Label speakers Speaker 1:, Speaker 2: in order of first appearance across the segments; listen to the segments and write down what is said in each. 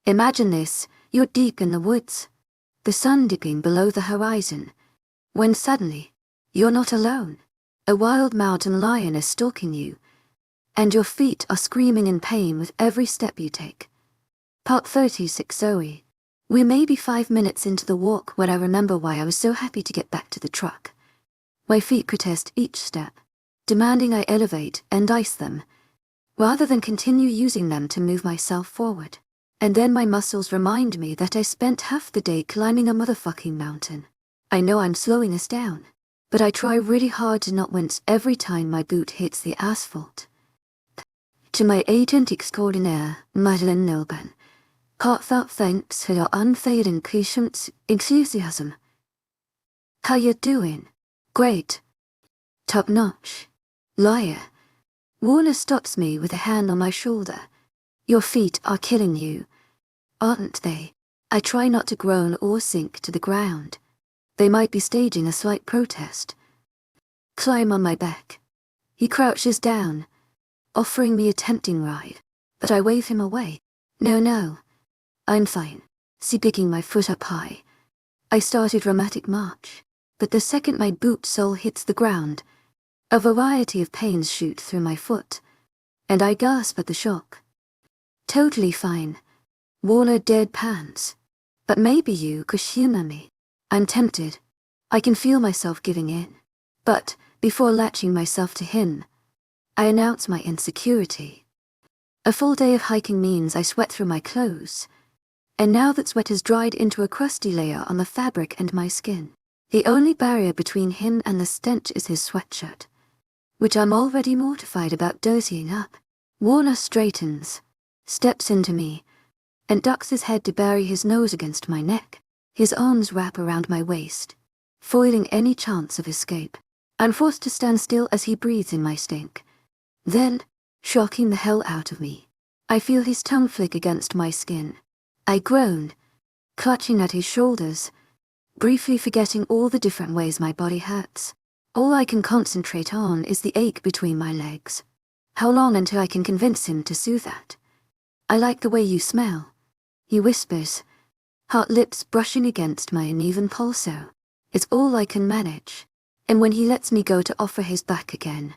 Speaker 1: Imagine this, you're deep in the woods, the sun dipping below the horizon, when suddenly, you're not alone. A wild mountain lion is stalking you, and your feet are screaming in pain with every step you take. Part 36 Zoe. We're maybe 5 minutes into the walk when I remember why I was so happy to get back to the truck. My feet protest each step, demanding I elevate and ice them, rather than continue using them to move myself forward. And then my muscles remind me that I spent half the day climbing a motherfucking mountain. I know I'm slowing us down, but I try really hard to not wince every time my boot hits the asphalt. To my agent extraordinaire, mythical, heartfelt thanks for your unfailing patience, enthusiasm. How you doing? Great. Top notch. Liar. Warner stops me with a hand on my shoulder. Your feet are killing you, aren't they? I try not to groan or sink to the ground. They might be staging a slight protest. Climb on my back. He crouches down, offering me a tempting ride, but I wave him away. No, I'm fine. Picking my foot up high. I start a dramatic march, but the second my boot sole hits the ground, a variety of pains shoot through my foot, and I gasp at the shock. Totally fine. Warner deadpans. But maybe you could humor me. I'm tempted. I can feel myself giving in. But, before latching myself to him, I announce my insecurity. A full day of hiking means I sweat through my clothes, and now that sweat has dried into a crusty layer on the fabric and my skin, the only barrier between him and the stench is his sweatshirt, which I'm already mortified about dosying up. Warner straightens, steps into me, and ducks his head to bury his nose against my neck. His arms wrap around my waist, foiling any chance of escape. I'm forced to stand still as he breathes in my stink. Then, shocking the hell out of me, I feel his tongue flick against my skin. I groan, clutching at his shoulders, briefly forgetting all the different ways my body hurts. All I can concentrate on is the ache between my legs. How long until I can convince him to soothe that? I like the way you smell, he whispers, hot lips brushing against my uneven pulso. It's all I can manage, and when he lets me go to offer his back again,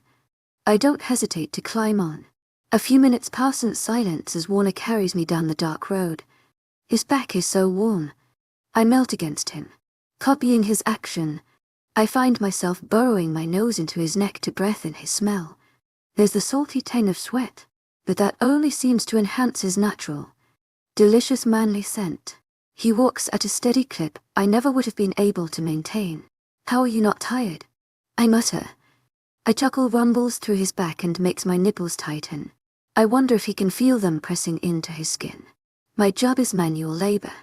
Speaker 1: I don't hesitate to climb on. A few minutes pass in silence as Warner carries me down the dark road. His back is so warm. I melt against him. Copying his action, I find myself burrowing my nose into his neck to breath in his smell. There's the salty tang of sweat, but that only seems to enhance his natural, delicious manly scent. He walks at a steady clip I never would have been able to maintain. How are you not tired? I mutter. A chuckle rumbles through his back and makes my nipples tighten. I wonder if he can feel them pressing into his skin. My job is manual labor.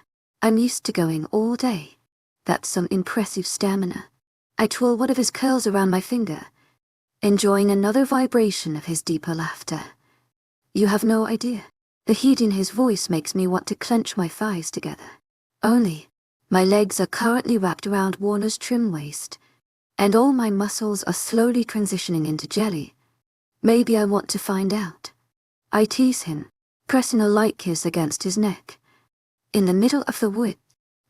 Speaker 1: I'm used to going all day. That's some impressive stamina. I twirl one of his curls around my finger, enjoying another vibration of his deeper laughter. You have no idea. The heat in his voice makes me want to clench my thighs together. Only, my legs are currently wrapped around Warner's trim waist, and all my muscles are slowly transitioning into jelly. Maybe I want to find out. I tease him, pressing a light kiss against his neck. In the middle of the wood,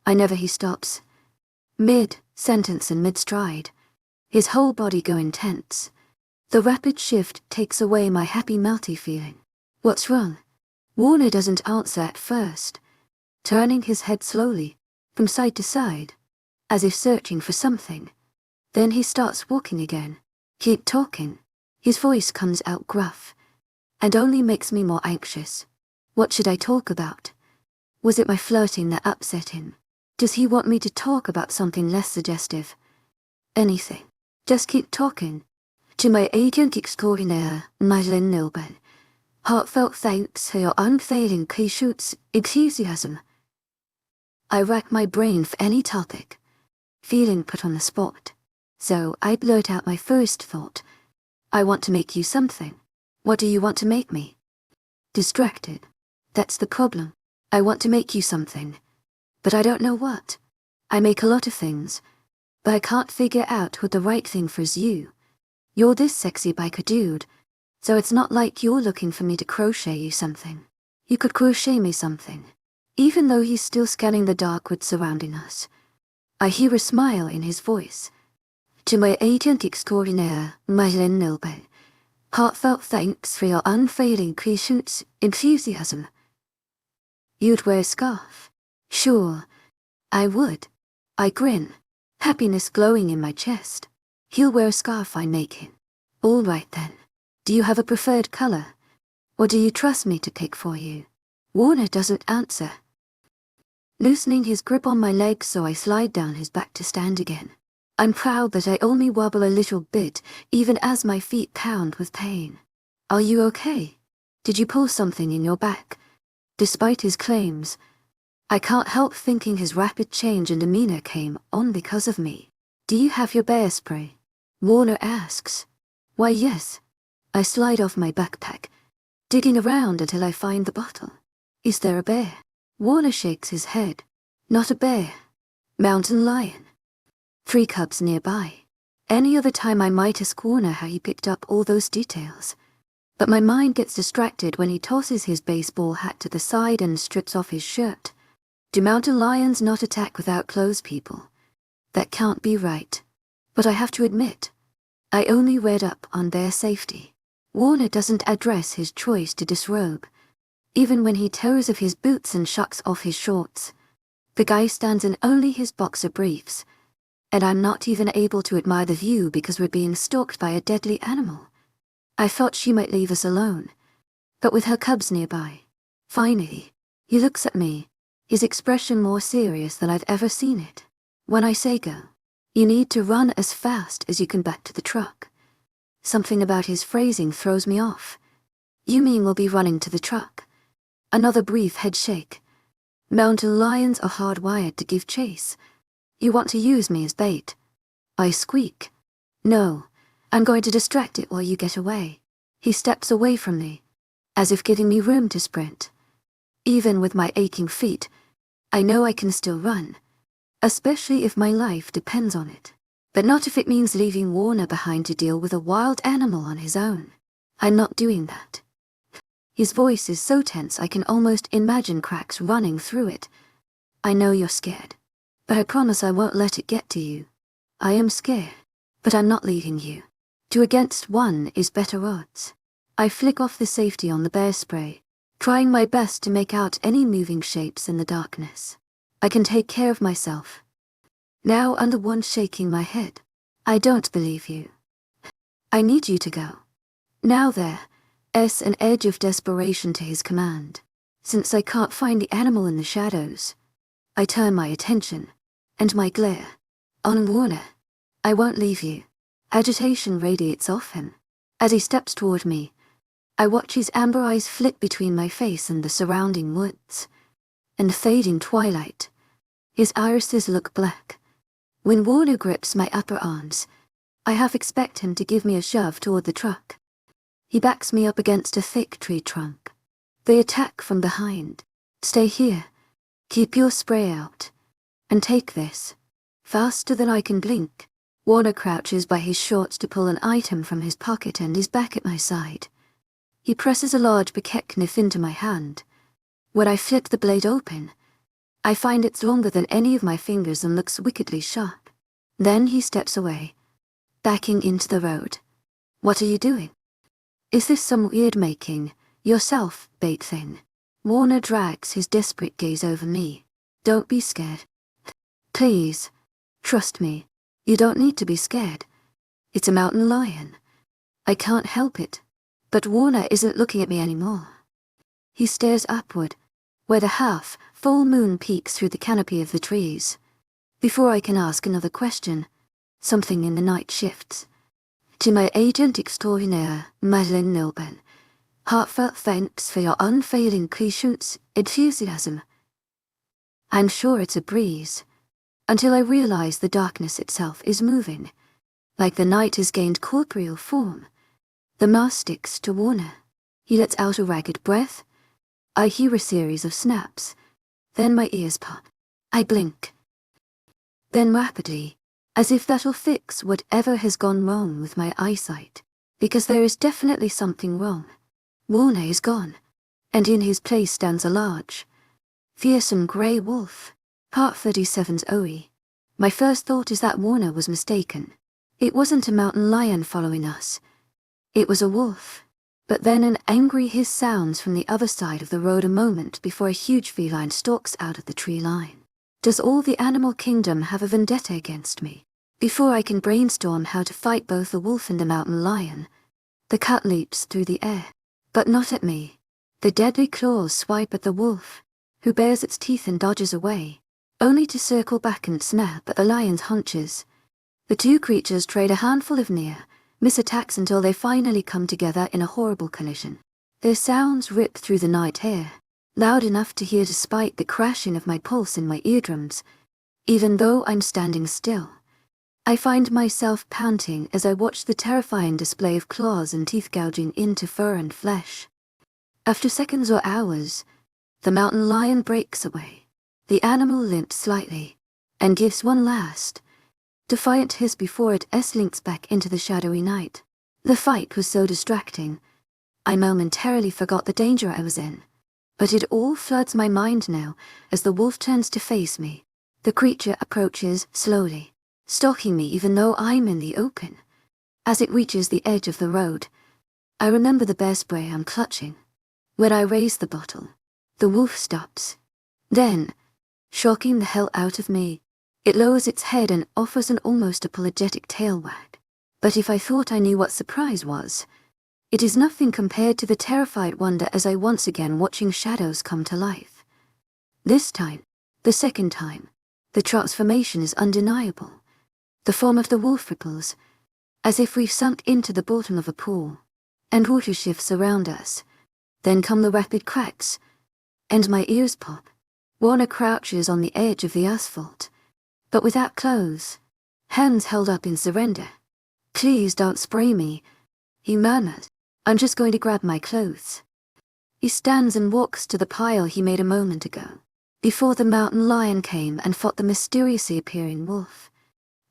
Speaker 1: he stops. Mid-sentence and mid-stride, his whole body going tense. The rapid shift takes away my happy melty feeling. What's wrong? Warner doesn't answer at first, turning his head slowly, from side to side, as if searching for something. Then he starts walking again. Keep talking. His voice comes out gruff, and only makes me more anxious. What should I talk about? Was it my flirting that upset him? Does he want me to talk about something less suggestive? Anything. Just keep talking. To my agent extraordinaire, mythical, heartfelt thanks for your unfailing patience, enthusiasm. I rack my brain for any topic, feeling put on the spot. So I blurt out my first thought. I want to make you something. What do you want to make me? Distracted. That's the problem. I want to make you something, but I don't know what. I make a lot of things, but I can't figure out what the right thing for is you. You're this sexy biker dude, so it's not like you're looking for me to crochet you something. You could crochet me something. Even though he's still scanning the dark woods surrounding us, I hear a smile in his voice. To my agent extraordinaire, mythical, heartfelt thanks for your unfailing patience, enthusiasm. You'd wear a scarf? Sure, I would. I grin, happiness glowing in my chest. He'll wear a scarf I make him. All right then. Do you have a preferred color? Or do you trust me to pick for you? Warner doesn't answer. Loosening his grip on my legs so I slide down his back to stand again. I'm proud that I only wobble a little bit, even as my feet pound with pain. Are you okay? Did you pull something in your back? Despite his claims, I can't help thinking his rapid change in demeanor came on because of me. Do you have your bear spray? Warner asks. Why yes. I slide off my backpack, digging around until I find the bottle. Is there a bear? Warner shakes his head. Not a bear. Mountain lion. 3 cubs nearby. Any other time I might ask Warner how he picked up all those details. But my mind gets distracted when he tosses his baseball hat to the side and strips off his shirt. Do mountain lions not attack without clothes, people? That can't be right. But I have to admit, I only read up on their safety. Warner doesn't address his choice to disrobe. Even when he tears off his boots and shucks off his shorts, the guy stands in only his boxer briefs, and I'm not even able to admire the view because we're being stalked by a deadly animal. I thought she might leave us alone, but with her cubs nearby. Finally, he looks at me, his expression more serious than I've ever seen it. When I say go, you need to run as fast as you can back to the truck. Something about his phrasing throws me off. You mean we'll be running to the truck? Another brief head shake. Mountain lions are hardwired to give chase. You want to use me as bait? I squeak. No, I'm going to distract it while you get away. He steps away from me, as if giving me room to sprint. Even with my aching feet, I know I can still run, especially if my life depends on it. But not if it means leaving Warner behind to deal with a wild animal on his own. I'm not doing that. His voice is so tense I can almost imagine cracks running through it. I know you're scared, but I promise I won't let it get to you. I am scared, but I'm not leaving you. 2 against 1 is better odds. I flick off the safety on the bear spray, trying my best to make out any moving shapes in the darkness. I can take care of myself. Now under one shaking my head. I don't believe you. I need you to go. Now there, an edge of desperation to his command. Since I can't find the animal in the shadows, I turn my attention, and my glare, on Warner. I won't leave you. Agitation radiates off him. As he steps toward me, I watch his amber eyes flit between my face and the surrounding woods. In the fading twilight, his irises look black. When Warner grips my upper arms, I half expect him to give me a shove toward the truck. He backs me up against a thick tree trunk. They attack from behind. Stay here. Keep your spray out. And take this. Faster than I can blink. Warner crouches by his shorts to pull an item from his pocket and is back at my side. He presses a large briquette knife into my hand. When I flip the blade open, I find it's longer than any of my fingers and looks wickedly sharp. Then he steps away, backing into the road. What are you doing? Is this some weird making, yourself, bait thing? Warner drags his desperate gaze over me. Don't be scared. Please, trust me. You don't need to be scared. It's a mountain lion. I can't help it. But Warner isn't looking at me anymore. He stares upward, where the half-full moon peeks through the canopy of the trees. Before I can ask another question, something in the night shifts. To my agent extraordinaire, mythical, heartfelt thanks for your unfailing patience, enthusiasm. I'm sure it's a breeze, until I realize the darkness itself is moving, like the night has gained corporeal form. The mask sticks to Warner. He lets out a ragged breath. I hear a series of snaps. Then my ears pop. I blink. Then rapidly, as if that'll fix whatever has gone wrong with my eyesight, because there is definitely something wrong. Warner is gone, and in his place stands a large, Fearsome Grey Wolf. Part 37's OE. My first thought is that Warner was mistaken. It wasn't a mountain lion following us. It was a wolf. But then an angry hiss sounds from the other side of the road a moment before a huge feline stalks out of the tree line. Does all the animal kingdom have a vendetta against me? Before I can brainstorm how to fight both the wolf and the mountain lion, the cat leaps through the air. But not at me. The deadly claws swipe at the wolf, who bares its teeth and dodges away, only to circle back and snap at the lion's haunches. The two creatures trade a handful of miss attacks until they finally come together in a horrible collision. Their sounds rip through the night air, loud enough to hear despite the crashing of my pulse in my eardrums. Even though I'm standing still, I find myself panting as I watch the terrifying display of claws and teeth gouging into fur and flesh. After seconds or hours, the mountain lion breaks away. The animal limps slightly, and gives one last, defiant hiss before it slinks back into the shadowy night. The fight was so distracting, I momentarily forgot the danger I was in. But it all floods my mind now as the wolf turns to face me. The creature approaches slowly, stalking me even though I'm in the open. As it reaches the edge of the road, I remember the bear spray I'm clutching. When I raise the bottle, the wolf stops. Then, shocking the hell out of me, it lowers its head and offers an almost apologetic tail wag. But if I thought I knew what surprise was, it is nothing compared to the terrified wonder as I once again watching shadows come to life. This time, the second time, the transformation is undeniable. The form of the wolf ripples, as if we've sunk into the bottom of a pool, and water shifts around us. Then come the rapid cracks, and my ears pop. Warner crouches on the edge of the asphalt, but without clothes, hands held up in surrender. "Please don't spray me," he murmured. "I'm just going to grab my clothes." He stands and walks to the pile he made a moment ago, before the mountain lion came and fought the mysteriously appearing wolf.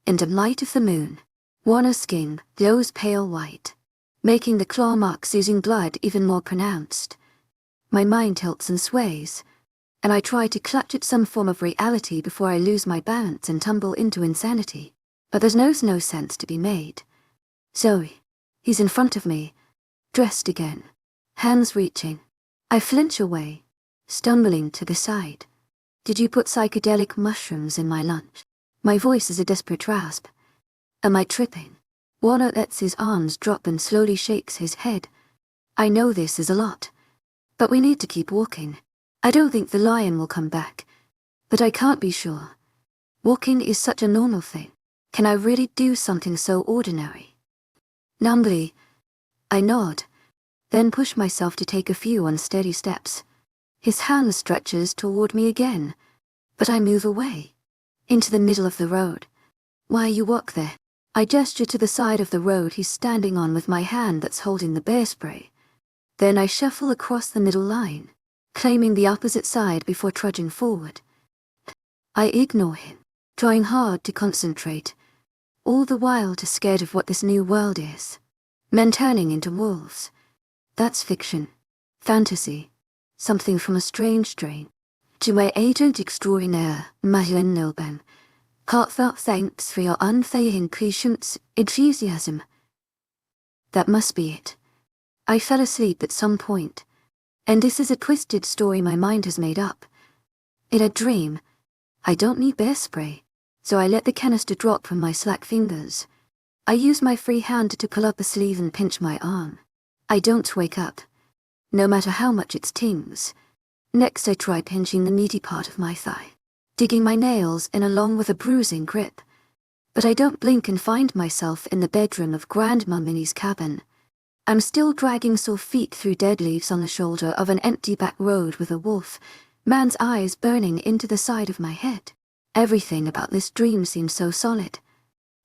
Speaker 1: In the light of the moon, Warner's skin glows pale white, making the claw marks oozing blood even more pronounced. My mind tilts and sways, and I try to clutch at some form of reality before I lose my balance and tumble into insanity. But there's no sense to be made. Zoe, he's in front of me, dressed again, hands reaching. I flinch away, stumbling to the side. "Did you put psychedelic mushrooms in my lunch?" My voice is a desperate rasp. Am I tripping? Warner lets his arms drop and slowly shakes his head. "I know this is a lot, but we need to keep walking. I don't think the lion will come back, but I can't be sure. Walking is such a normal thing. Can I really do something so ordinary?" Numbly, I nod, then push myself to take a few unsteady steps. His hand stretches toward me again, but I move away, into the middle of the road. "Why you walk there?" I gesture to the side of the road he's standing on with my hand that's holding the bear spray. Then I shuffle across the middle line, claiming the opposite side before trudging forward. I ignore him, trying hard to concentrate, all the while too scared of what this new world is. Men turning into wolves. That's fiction, fantasy, something from a strange strain. To my agent extraordinaire, mythical, heartfelt thanks for your unfailing patience, enthusiasm. That must be it. I fell asleep at some point, and this is a twisted story my mind has made up. In a dream, I don't need bear spray, so I let the canister drop from my slack fingers. I use my free hand to pull up a sleeve and pinch my arm. I don't wake up, no matter how much it stings. Next I try pinching the meaty part of my thigh, digging my nails in along with a bruising grip. But I don't blink and find myself in the bedroom of Grandma Minnie's cabin. I'm still dragging sore feet through dead leaves on the shoulder of an empty back road with a wolf, man's eyes burning into the side of my head. Everything about this dream seems so solid,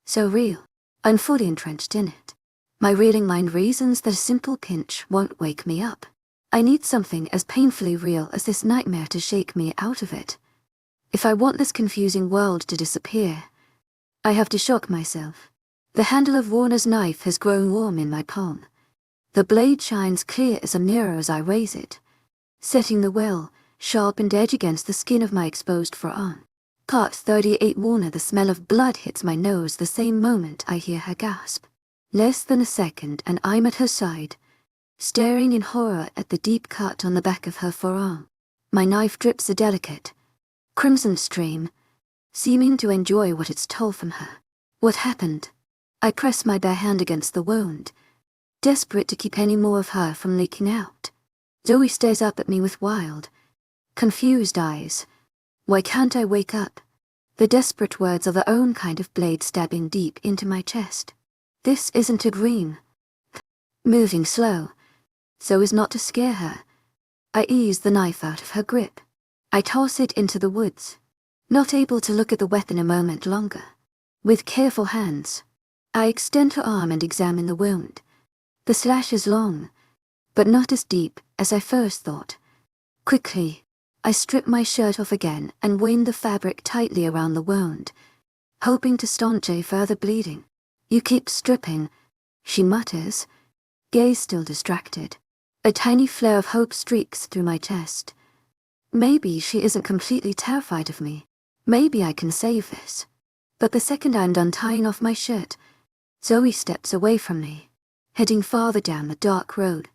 Speaker 1: so real. I'm fully entrenched in it. My reeling mind reasons that a simple pinch won't wake me up. I need something as painfully real as this nightmare to shake me out of it. If I want this confusing world to disappear, I have to shock myself. The handle of Warner's knife has grown warm in my palm. The blade shines clear as a mirror as I raise it, setting the well, sharpened edge against the skin of my exposed forearm. Part 38 Warner. The smell of blood hits my nose the same moment I hear her gasp. Less than a second and I'm at her side, staring in horror at the deep cut on the back of her forearm. My knife drips a delicate, crimson stream, seeming to enjoy what it's toll from her. What happened? I press my bare hand against the wound, desperate to keep any more of her from leaking out. Zoe stares up at me with wild, confused eyes. Why can't I wake up? The desperate words are their own kind of blade stabbing deep into my chest. This isn't a dream. Moving slow, so as not to scare her, I ease the knife out of her grip. I toss it into the woods, not able to look at the weapon a moment longer. With careful hands, I extend her arm and examine the wound. The slash is long, but not as deep as I first thought. Quickly, I strip my shirt off again and wind the fabric tightly around the wound, hoping to staunch any further bleeding. You keep stripping, she mutters, gaze still distracted. A tiny flare of hope streaks through my chest. Maybe she isn't completely terrified of me. Maybe I can save this. But the second I'm done tying off my shirt, Zoe steps away from me, heading farther down the dark road.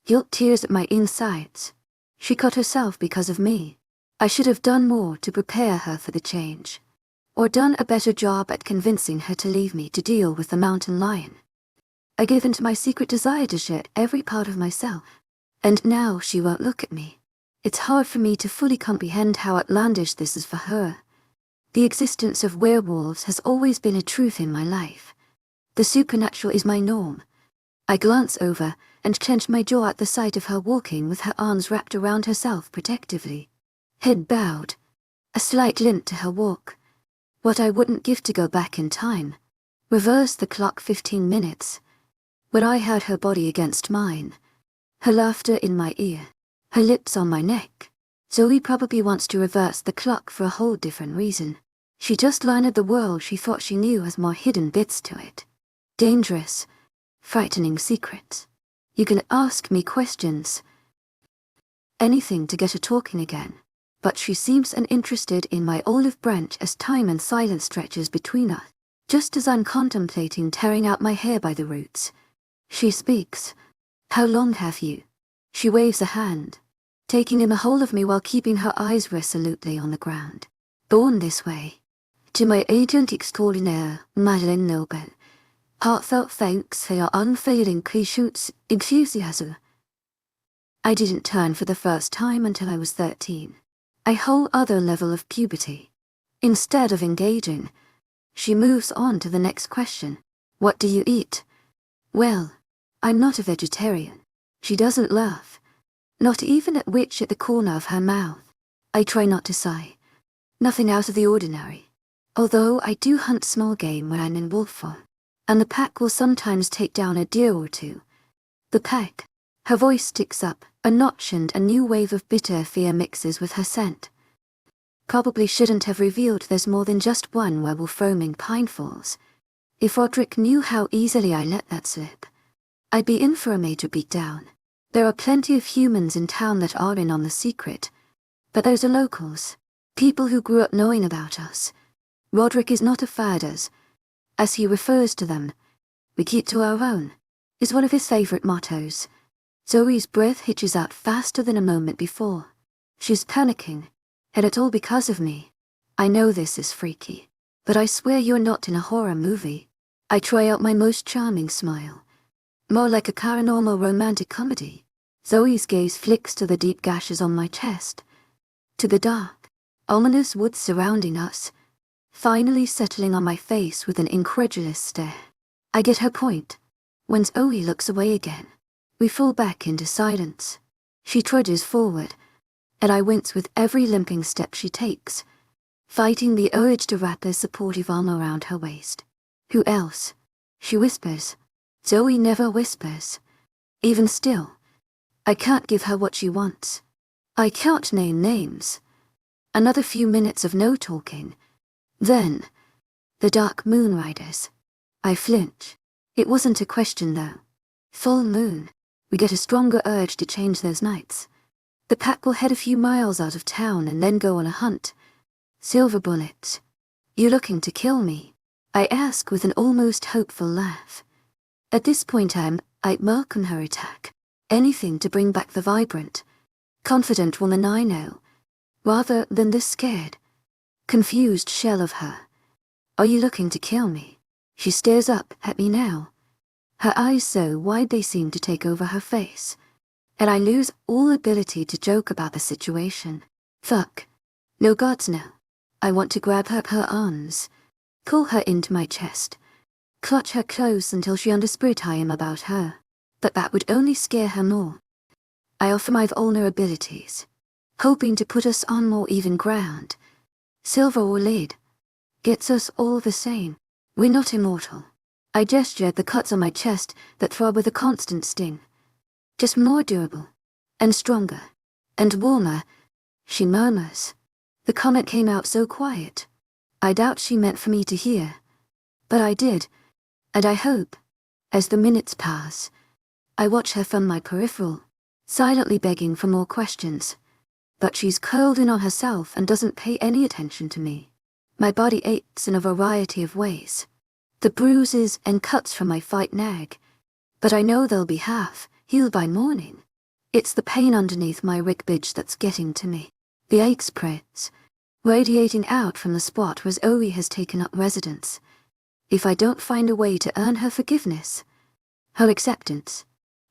Speaker 1: Guilt tears at my insides. She cut herself because of me. I should have done more to prepare her for the change, or done a better job at convincing her to leave me to deal with the mountain lion. I gave in to my secret desire to shed every part of myself, and now she won't look at me. It's hard for me to fully comprehend how outlandish this is for her. The existence of werewolves has always been a truth in my life. The supernatural is my norm. I glance over and clench my jaw at the sight of her walking with her arms wrapped around herself protectively. Head bowed, a slight limp to her walk. What I wouldn't give to go back in time. Reverse the clock 15 minutes. When I had her body against mine, her laughter in my ear, her lips on my neck. Zoe probably wants to reverse the clock for a whole different reason. She just learned the world she thought she knew has more hidden bits to it. Dangerous, frightening secrets. You can ask me questions. Anything to get her talking again. But she seems uninterested in my olive branch as time and silence stretches between us. Just as I'm contemplating tearing out my hair by the roots, she speaks. How long have you? She waves a hand, taking in a hold of me while keeping her eyes resolutely on the ground. Born this way. To my agent extraordinaire, Madeleine Noble. Heartfelt thanks for your unfailing patience, enthusiasm. I didn't turn for the first time until I was 13. A whole other level of puberty. Instead of engaging, she moves on to the next question. What do you eat? Well, I'm not a vegetarian. She doesn't laugh. Not even at which at the corner of her mouth. I try not to sigh. Nothing out of the ordinary. Although I do hunt small game when I'm in wolf form, and the pack will sometimes take down a deer or two. The pack. Her voice sticks up, a notch and a new wave of bitter fear mixes with her scent. Probably shouldn't have revealed there's more than just one werewolf roaming Pine Falls. If Roderick knew how easily I let that slip, I'd be in for a major beatdown. There are plenty of humans in town that are in on the secret, but those are locals, people who grew up knowing about us. Roderick is not a faders, as he refers to them. We keep to our own, is one of his favorite mottos. Zoe's breath hitches out faster than a moment before. She's panicking, and it's all because of me. I know this is freaky, but I swear you're not in a horror movie. I try out my most charming smile. More like a paranormal romantic comedy. Zoe's gaze flicks to the deep gashes on my chest, to the dark, ominous woods surrounding us, finally settling on my face with an incredulous stare. I get her point. When Zoe looks away again, we fall back into silence. She trudges forward, and I wince with every limping step she takes, fighting the urge to wrap a supportive arm around her waist. Who else? She whispers. Zoe never whispers. Even still, I can't give her what she wants. I can't name names. Another few minutes of no talking. Then, the dark moon riders. I flinch. It wasn't a question though. Full moon. We get a stronger urge to change those nights. The pack will head a few miles out of town and then go on a hunt. Silver bullets. You looking to kill me? I ask with an almost hopeful laugh. At this point I'd welcome her attack. Anything to bring back the vibrant, confident woman I know, rather than this scared, confused shell of her. Are you looking to kill me? She stares up at me now, her eyes so wide they seem to take over her face, and I lose all ability to joke about the situation. Fuck. No gods, no. I want to grab her arms, pull her into my chest, clutch her close until she understood I am about her, but that would only scare her more. I offer my vulnerabilities, hoping to put us on more even ground. Silver or lead, gets us all the same. We're not immortal. I gesture at the cuts on my chest that throb with a constant sting. Just more durable, and stronger, and warmer, she murmurs. The comment came out so quiet. I doubt she meant for me to hear. But I did, and I hope, as the minutes pass, I watch her from my peripheral, silently begging for more questions. But she's curled in on herself and doesn't pay any attention to me. My body aches in a variety of ways. The bruises and cuts from my fight nag, but I know they'll be half healed by morning. It's the pain underneath my ribcage that's getting to me. The ache spreads, radiating out from the spot where Zoe has taken up residence. If I don't find a way to earn her forgiveness, her acceptance,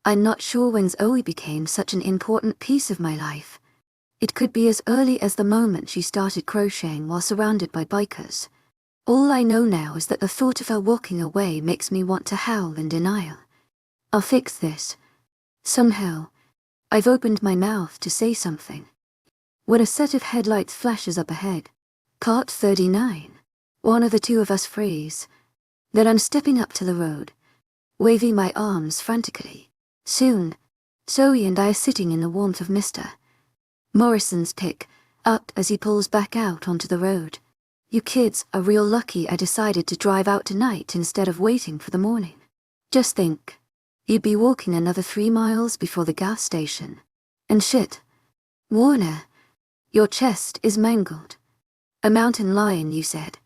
Speaker 1: I'm not sure when Zoe became such an important piece of my life. It could be as early as the moment she started crocheting while surrounded by bikers. All I know now is that the thought of her walking away makes me want to howl in denial. I'll fix this. Somehow, I've opened my mouth to say something, when a set of headlights flashes up ahead. Cart 39. One of the two of us freeze. Then I'm stepping up to the road, waving my arms frantically. Soon, Zoe and I are sitting in the warmth of Mr. Morrison's pick up as he pulls back out onto the road. You kids are real lucky I decided to drive out tonight instead of waiting for the morning. Just think, you'd be walking another 3 miles before the gas station. And shit. Warner, your chest is mangled. A mountain lion, you said.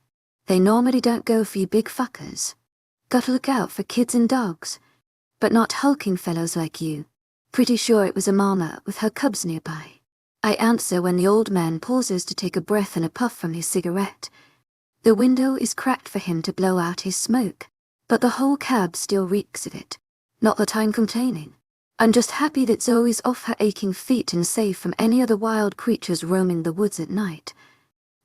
Speaker 1: They normally don't go for you big fuckers. Gotta look out for kids and dogs, but not hulking fellows like you. Pretty sure it was a mama with her cubs nearby. I answer when the old man pauses to take a breath and a puff from his cigarette. The window is cracked for him to blow out his smoke, but the whole cab still reeks of it. Not that I'm complaining. I'm just happy that Zoe's off her aching feet and safe from any other wild creatures roaming the woods at night.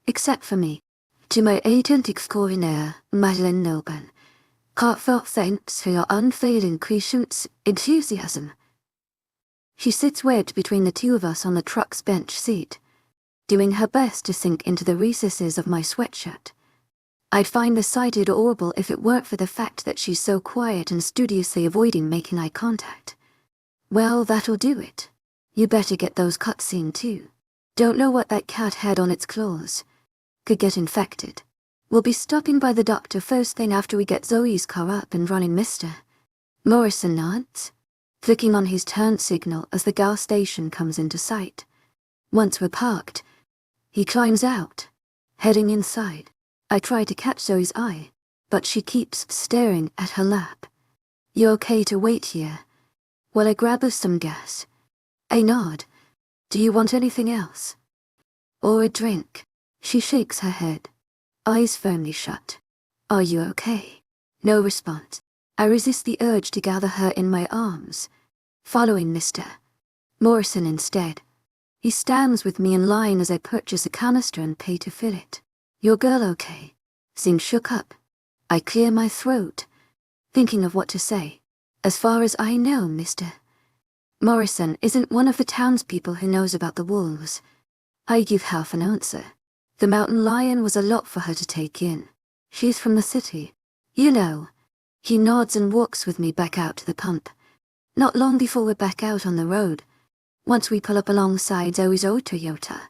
Speaker 1: Except for me. To my agent extraordinaire, Madeleine Noban. Heartfelt thanks for your unfailing patience, enthusiasm. She sits wedged between the two of us on the truck's bench seat, doing her best to sink into the recesses of my sweatshirt. I'd find the sight adorable if it weren't for the fact that she's so quiet and studiously avoiding making eye contact. Well, that'll do it. You better get those cuts seen too. Don't know what that cat had on its claws. Could get infected. We'll be stopping by the doctor first thing after we get Zoe's car up and running. Mr. Morrison nods, clicking on his turn signal as the gas station comes into sight. Once we're parked, he climbs out, heading inside. I try to catch Zoe's eye, but she keeps staring at her lap. You okay to wait here while I grab us some gas? I nod. Do you want anything else? Or a drink? She shakes her head, eyes firmly shut. Are you okay? No response. I resist the urge to gather her in my arms, following Mr. Morrison instead. He stands with me in line as I purchase a canister and pay to fill it. Your girl okay? Seems shook up. I clear my throat, thinking of what to say. As far as I know, Mr. Morrison isn't one of the townspeople who knows about the wolves. I give half an answer. The mountain lion was a lot for her to take in. She's from the city. You know. He nods and walks with me back out to the pump. Not long before we're back out on the road, once we pull up alongside Zoe's old Toyota,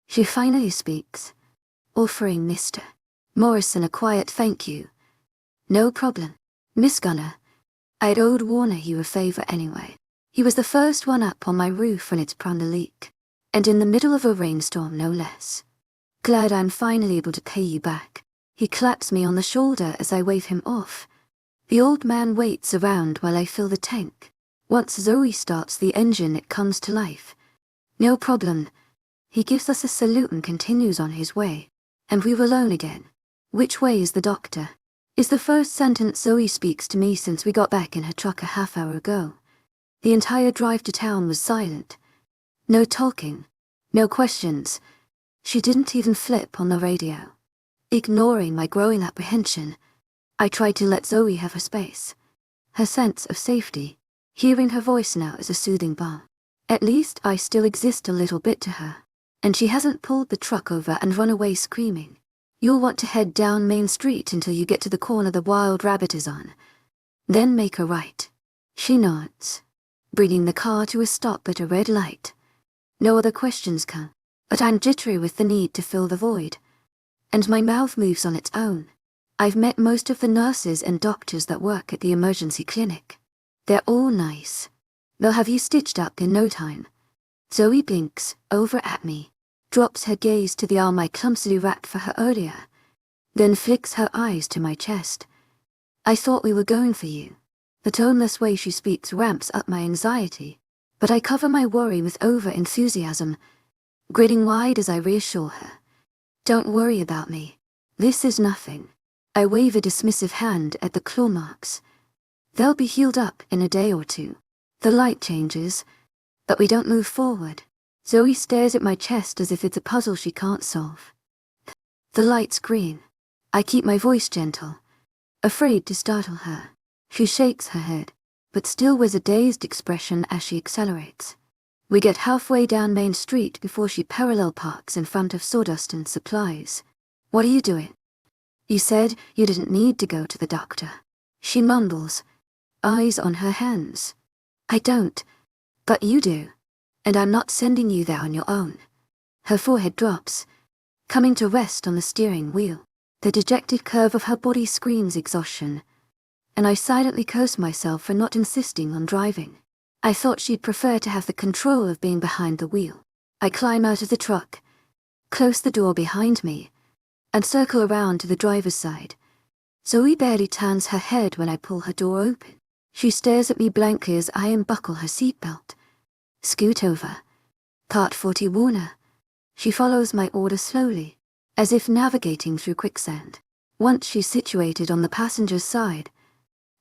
Speaker 1: she finally speaks, offering Mr. Morrison a quiet thank you. No problem, Miss Gunner. I'd owed Warner you a favor anyway. He was the first one up on my roof when it's prone to leak, and in the middle of a rainstorm no less. Glad I'm finally able to pay you back. He claps me on the shoulder as I wave him off. The old man waits around while I fill the tank. Once Zoe starts the engine, it comes to life. No problem. He gives us a salute and continues on his way. And we're alone again. Which way is the doctor? Is the first sentence Zoe speaks to me since we got back in her truck a half-hour ago. The entire drive to town was silent. No talking. No questions. She didn't even flip on the radio. Ignoring my growing apprehension, I tried to let Zoe have her space. Her sense of safety. Hearing her voice now is a soothing balm. At least I still exist a little bit to her. And she hasn't pulled the truck over and run away screaming. You'll want to head down Main Street until you get to the corner the wild rabbit is on. Then make a right. She nods, bringing the car to a stop at a red light. No other questions come, but I'm jittery with the need to fill the void. And my mouth moves on its own. I've met most of the nurses and doctors that work at the emergency clinic. They're all nice. They'll have you stitched up in no time. Zoe blinks over at me, drops her gaze to the arm I clumsily wrapped for her earlier, then flicks her eyes to my chest. I thought we were going for you. The toneless way she speaks ramps up my anxiety, but I cover my worry with over-enthusiasm, grinning wide as I reassure her. Don't worry about me. This is nothing. I wave a dismissive hand at the claw marks. They'll be healed up in a day or two. The light changes, but we don't move forward. Zoe stares at my chest as if it's a puzzle she can't solve. The light's green. I keep my voice gentle, afraid to startle her. She shakes her head, but still wears a dazed expression as she accelerates. We get halfway down Main Street before she parallel parks in front of Sawdust and Supplies. What are you doing? You said you didn't need to go to the doctor. She mumbles, eyes on her hands. I don't, but you do, and I'm not sending you there on your own. Her forehead drops, coming to rest on the steering wheel. The dejected curve of her body screams exhaustion, and I silently curse myself for not insisting on driving. I thought she'd prefer to have the control of being behind the wheel. I climb out of the truck, close the door behind me, and circle around to the driver's side. Zoe barely turns her head when I pull her door open. She stares at me blankly as I unbuckle her seatbelt. Scoot over. Part 40 Warner. She follows my order slowly, as if navigating through quicksand. Once she's situated on the passenger's side,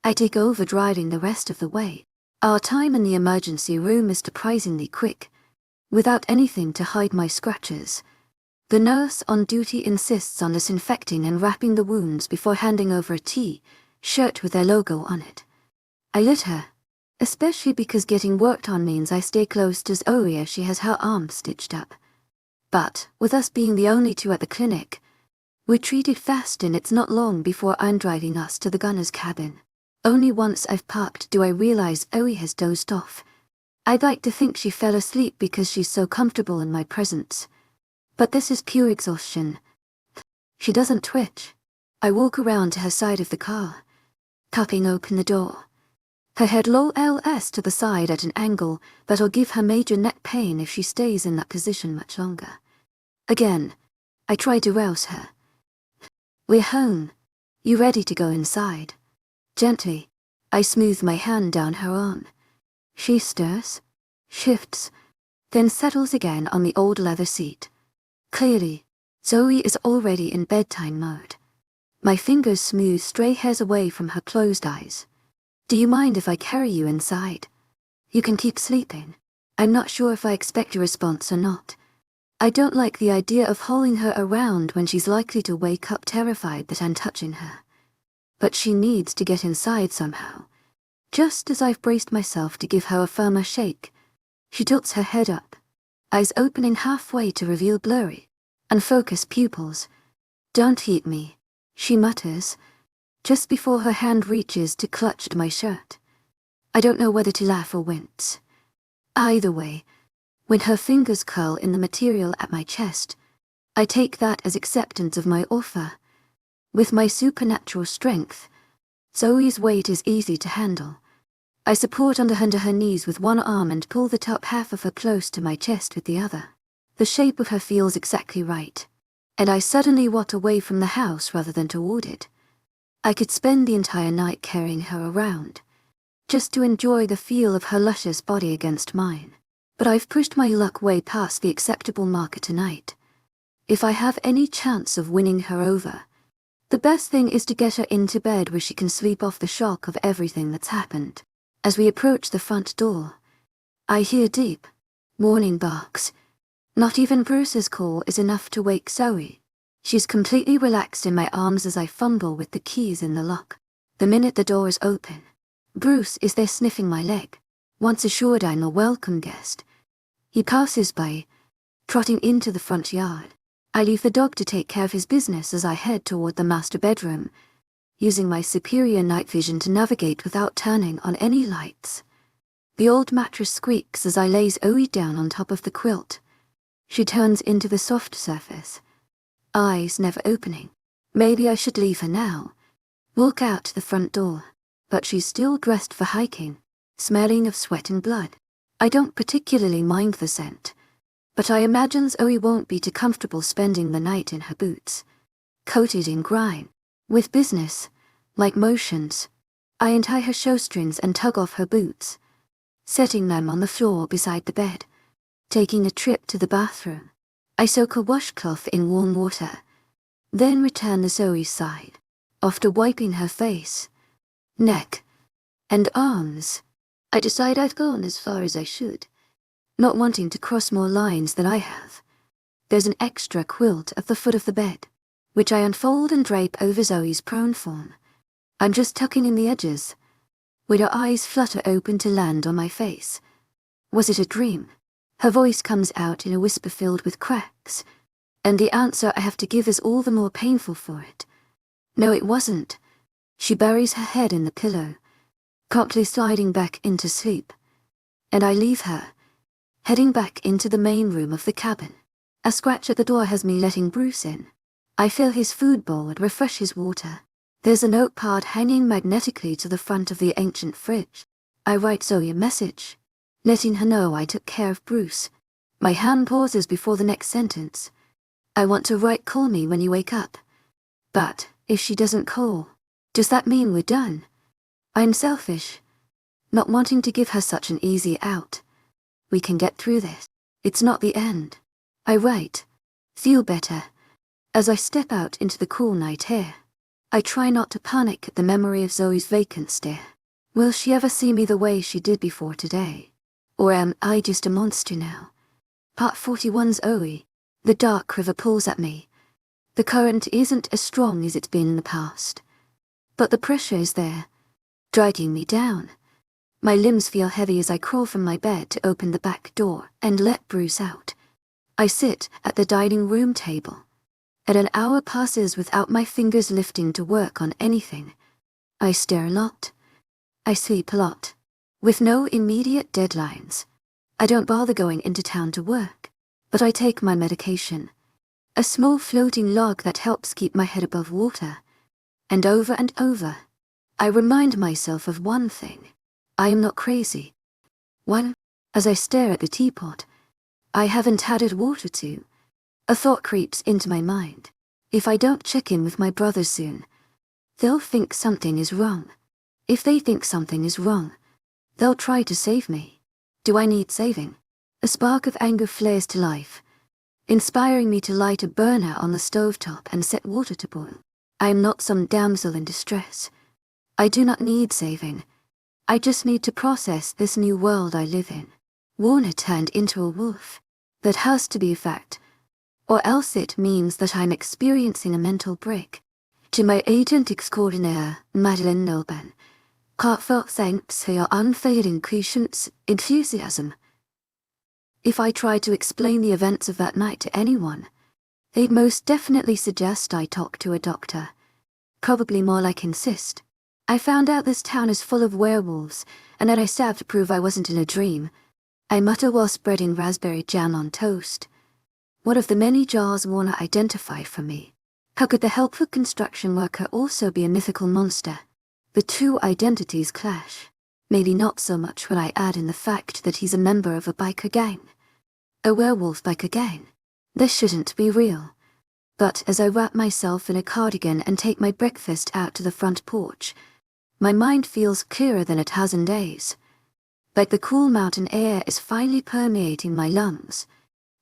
Speaker 1: I take over driving the rest of the way. Our time in the emergency room is surprisingly quick, without anything to hide my scratches. The nurse on duty insists on disinfecting and wrapping the wounds before handing over a T-shirt with their logo on it. I let her, especially because getting worked on means I stay close to Zoe as she has her arm stitched up. But, with us being the only two at the clinic, we're treated fast and it's not long before I'm driving us to the gunner's cabin. Only once I've parked do I realize Zoe has dozed off. I'd like to think she fell asleep because she's so comfortable in my presence. But this is pure exhaustion. She doesn't twitch. I walk around to her side of the car, cupping open the door. Her head lolls to the side at an angle that'll give her major neck pain if she stays in that position much longer. Again, I try to rouse her. We're home. You ready to go inside? Gently, I smooth my hand down her arm. She stirs, shifts, then settles again on the old leather seat. Clearly, Zoe is already in bedtime mode. My fingers smooth stray hairs away from her closed eyes. Do you mind if I carry you inside? You can keep sleeping. I'm not sure if I expect a response or not. I don't like the idea of hauling her around when she's likely to wake up terrified that I'm touching her. But she needs to get inside somehow. Just as I've braced myself to give her a firmer shake, she tilts her head up, eyes opening halfway to reveal blurry, unfocused pupils. Don't eat me, she mutters, just before her hand reaches to clutch at my shirt. I don't know whether to laugh or wince. Either way, when her fingers curl in the material at my chest, I take that as acceptance of my offer. With my supernatural strength, Zoe's weight is easy to handle. I support under her knees with one arm and pull the top half of her close to my chest with the other. The shape of her feels exactly right, and I suddenly walk away from the house rather than toward it. I could spend the entire night carrying her around, just to enjoy the feel of her luscious body against mine. But I've pushed my luck way past the acceptable marker tonight. If I have any chance of winning her over, the best thing is to get her into bed where she can sleep off the shock of everything that's happened. As we approach the front door, I hear deep, warning barks. Not even Bruce's call is enough to wake Zoe. She's completely relaxed in my arms as I fumble with the keys in the lock. The minute the door is open, Bruce is there sniffing my leg. Once assured I'm a welcome guest, he passes by, trotting into the front yard. I leave the dog to take care of his business as I head toward the master bedroom, using my superior night vision to navigate without turning on any lights. The old mattress squeaks as I lay Zoe down on top of the quilt. She turns into the soft surface, eyes never opening. Maybe I should leave her now, walk out the front door, but she's still dressed for hiking, smelling of sweat and blood. I don't particularly mind the scent, but I imagine Zoe won't be too comfortable spending the night in her boots, coated in grime. With business-like motions, I untie her shoestrings and tug off her boots, setting them on the floor beside the bed. Taking a trip to the bathroom, I soak a washcloth in warm water, then return to Zoe's side. After wiping her face, neck, and arms, I decide I've gone as far as I should, not wanting to cross more lines than I have. There's an extra quilt at the foot of the bed, which I unfold and drape over Zoe's prone form. I'm just tucking in the edges, with her eyes flutter open to land on my face. Was it a dream? Her voice comes out in a whisper filled with cracks, and the answer I have to give is all the more painful for it. No, it wasn't. She buries her head in the pillow, promptly sliding back into sleep, and I leave her, heading back into the main room of the cabin. A scratch at the door has me letting Bruce in. I fill his food bowl and refresh his water. There's a notepad hanging magnetically to the front of the ancient fridge. I write Zoe a message, letting her know I took care of Bruce. My hand pauses before the next sentence. I want to write call me when you wake up. But if she doesn't call, does that mean we're done? I'm selfish, not wanting to give her such an easy out. We can get through this. It's not the end. I write, feel better, as I step out into the cool night air. I try not to panic at the memory of Zoe's vacant stare. Will she ever see me the way she did before today? Or am I just a monster now? Part 41's Zoe. The dark river pulls at me. The current isn't as strong as it's been in the past, but the pressure is there, dragging me down. My limbs feel heavy as I crawl from my bed to open the back door and let Bruce out. I sit at the dining room table, and an hour passes without my fingers lifting to work on anything. I stare a lot. I sleep a lot. With no immediate deadlines, I don't bother going into town to work, but I take my medication, a small floating log that helps keep my head above water. And over, I remind myself of one thing. I am not crazy. One, as I stare at the teapot I haven't added water to, a thought creeps into my mind. If I don't check in with my brothers soon, they'll think something is wrong. If they think something is wrong, they'll try to save me. Do I need saving? A spark of anger flares to life, inspiring me to light a burner on the stovetop and set water to boil. I am not some damsel in distress. I do not need saving. I just need to process this new world I live in. Warner turned into a wolf. That has to be a fact, or else it means that I'm experiencing a mental break. To my agent extraordinaire, Madeleine Nolban, heartfelt thanks for your unfailing patience, enthusiasm. If I tried to explain the events of that night to anyone, they'd most definitely suggest I talk to a doctor. Probably more like insist. I found out this town is full of werewolves, and that I stabbed to prove I wasn't in a dream. I mutter while spreading raspberry jam on toast. What of the many jars Warner identified for me? How could the helpful construction worker also be a mythical monster? The two identities clash. Maybe not so much when I add in the fact that he's a member of a biker gang. A werewolf biker gang. This shouldn't be real. But as I wrap myself in a cardigan and take my breakfast out to the front porch, my mind feels clearer than it has in days. Like the cool mountain air is finally permeating my lungs,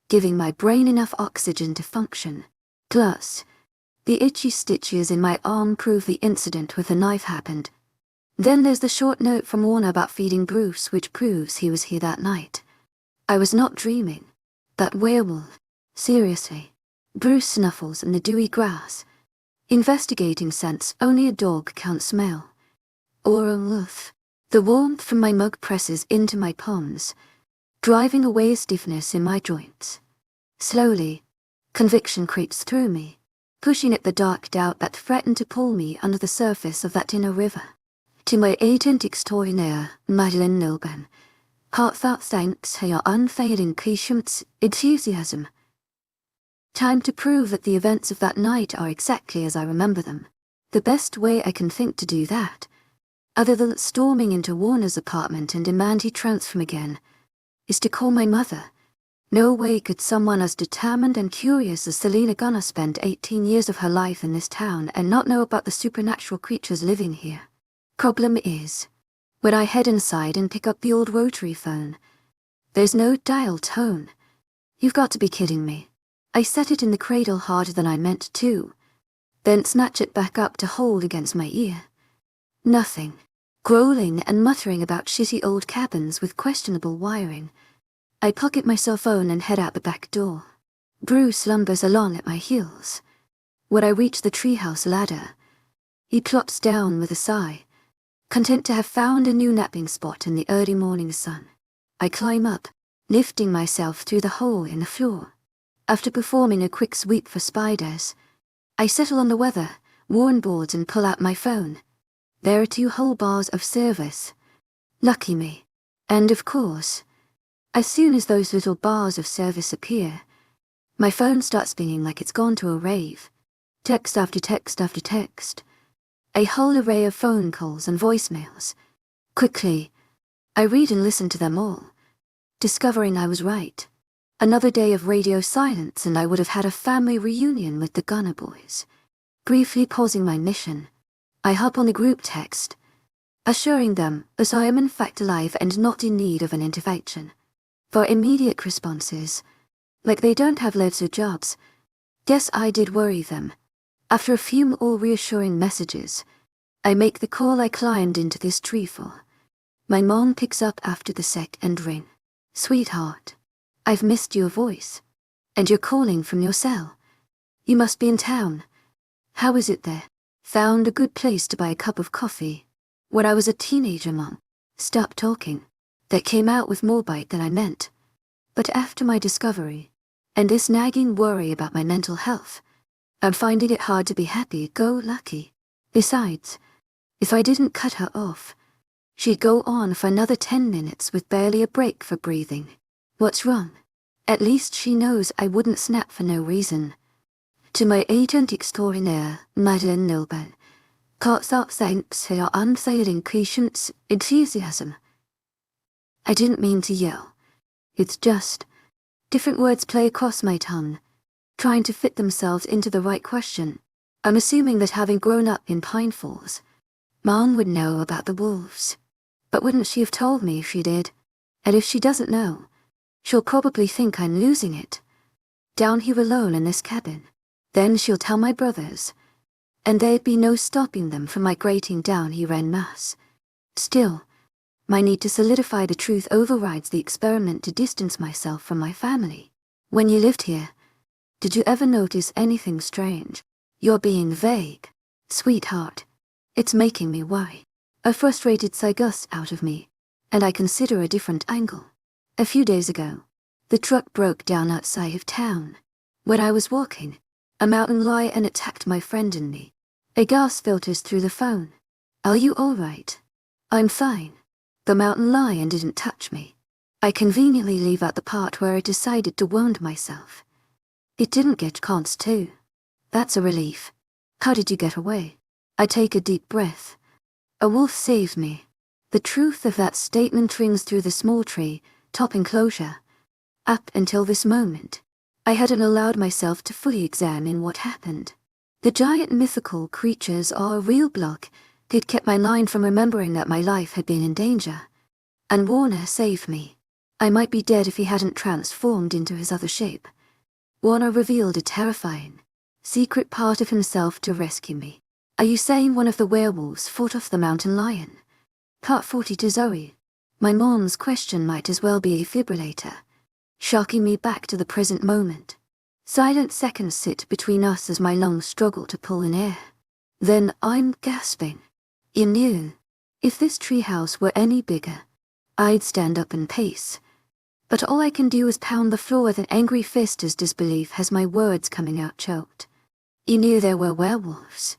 Speaker 1: giving my brain enough oxygen to function. Plus, the itchy stitches in my arm prove the incident with the knife happened. Then there's the short note from Warner about feeding Bruce, which proves he was here that night. I was not dreaming. That werewolf. Seriously. Bruce snuffles in the dewy grass. Investigating scents only a dog can't smell. Or a wolf. The warmth from my mug presses into my palms, driving away stiffness in my joints. Slowly, conviction creeps through me, pushing at the dark doubt that threatened to pull me under the surface of that inner river. To my agent extraordinaire, Madeleine Nilben, heartfelt thanks for your unfailing patience, enthusiasm. Time to prove that the events of that night are exactly as I remember them. The best way I can think to do that, other than storming into Warner's apartment and demand he transform again, is to call my mother. No way could someone as determined and curious as Selena Gunnar spend 18 years of her life in this town and not know about the supernatural creatures living here. Problem is, when I head inside and pick up the old rotary phone, there's no dial tone. You've got to be kidding me. I set it in the cradle harder than I meant to, then snatch it back up to hold against my ear. Nothing. Growling and muttering about shitty old cabins with questionable wiring. I pocket my cell phone and head out the back door. Bruce lumbers along at my heels. When I reach the treehouse ladder, he plops down with a sigh, content to have found a new napping spot in the early morning sun. I climb up, lifting myself through the hole in the floor. After performing a quick sweep for spiders, I settle on the weather, worn boards and pull out my phone. There are 2 whole bars of service. Lucky me. And of course, as soon as those little bars of service appear, my phone starts pinging like it's gone to a rave. Text after text after text. A whole array of phone calls and voicemails. Quickly, I read and listen to them all, discovering I was right. Another day of radio silence and I would have had a family reunion with the Gunner boys. Briefly pausing my mission, I hop on the group text, assuring them that I am in fact alive and not in need of an intervention. For immediate responses, like they don't have loads of jobs. Guess I did worry them. After a few more reassuring messages, I make the call I climbed into this tree for. My mom picks up after the second ring. Sweetheart, I've missed your voice. And you're calling from your cell. You must be in town. How is it there? Found a good place to buy a cup of coffee. When I was a teenager, Mom. Stop talking. That came out with more bite than I meant. But after my discovery, and this nagging worry about my mental health, I'm finding it hard to be happy-go-lucky. Besides, if I didn't cut her off, she'd go on for another 10 minutes with barely a break for breathing. What's wrong? At least she knows I wouldn't snap for no reason. To my agent extraordinaire, Madeleine Nilben, heartfelt thanks for your unfailing patience, enthusiasm. I didn't mean to yell. It's just, different words play across my tongue, trying to fit themselves into the right question. I'm assuming that having grown up in Pine Falls, Mom would know about the wolves. But wouldn't she have told me if she did? And if she doesn't know, she'll probably think I'm losing it. Down here alone in this cabin. Then she'll tell my brothers, and there'd be no stopping them from migrating down here en masse. Still, my need to solidify the truth overrides the experiment to distance myself from my family. When you lived here, did you ever notice anything strange? You're being vague. Sweetheart, it's making me worry. A frustrated sigh gusts out of me, and I consider a different angle. A few days ago, the truck broke down outside of town. When I was walking, a mountain lion attacked my friend and me. A gasp filters through the phone. Are you all right? I'm fine. The mountain lion didn't touch me. I conveniently leave out the part where I decided to wound myself. It didn't get cons too. That's a relief. How did you get away? I take a deep breath. A wolf saved me. The truth of that statement rings through the small tree, top enclosure. Up until this moment, I hadn't allowed myself to fully examine what happened. The giant mythical creatures are a real block. They'd kept my mind from remembering that my life had been in danger. And Warner saved me. I might be dead if he hadn't transformed into his other shape. Warner revealed a terrifying, secret part of himself to rescue me. Are you saying one of the werewolves fought off the mountain lion? Part 40 to Zoe. My mom's question might as well be a defibrillator, shocking me back to the present moment. Silent seconds sit between us as my lungs struggle to pull in air. Then I'm gasping. You knew. If this treehouse were any bigger, I'd stand up and pace. But all I can do is pound the floor with an angry fist as disbelief has my words coming out choked. You knew there were werewolves.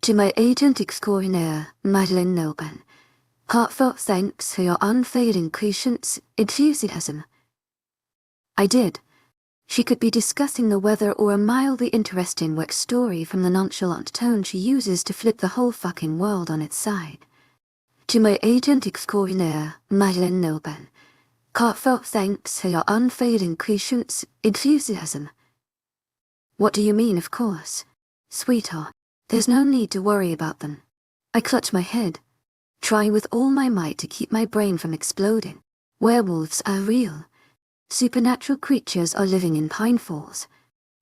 Speaker 1: To my agent extraordinaire, Madeleine Noban, heartfelt thanks for your unfailing patience, enthusiasm. I did. She could be discussing the weather or a mildly interesting work story from the nonchalant tone she uses to flip the whole fucking world on its side. To my agent extraordinaire, Madeleine Noban, heartfelt thanks for your unfailing patience, enthusiasm. What do you mean, of course? Sweetheart, there's no need to worry about them. I clutch my head, trying with all my might to keep my brain from exploding. Werewolves are real. Supernatural creatures are living in Pine Falls.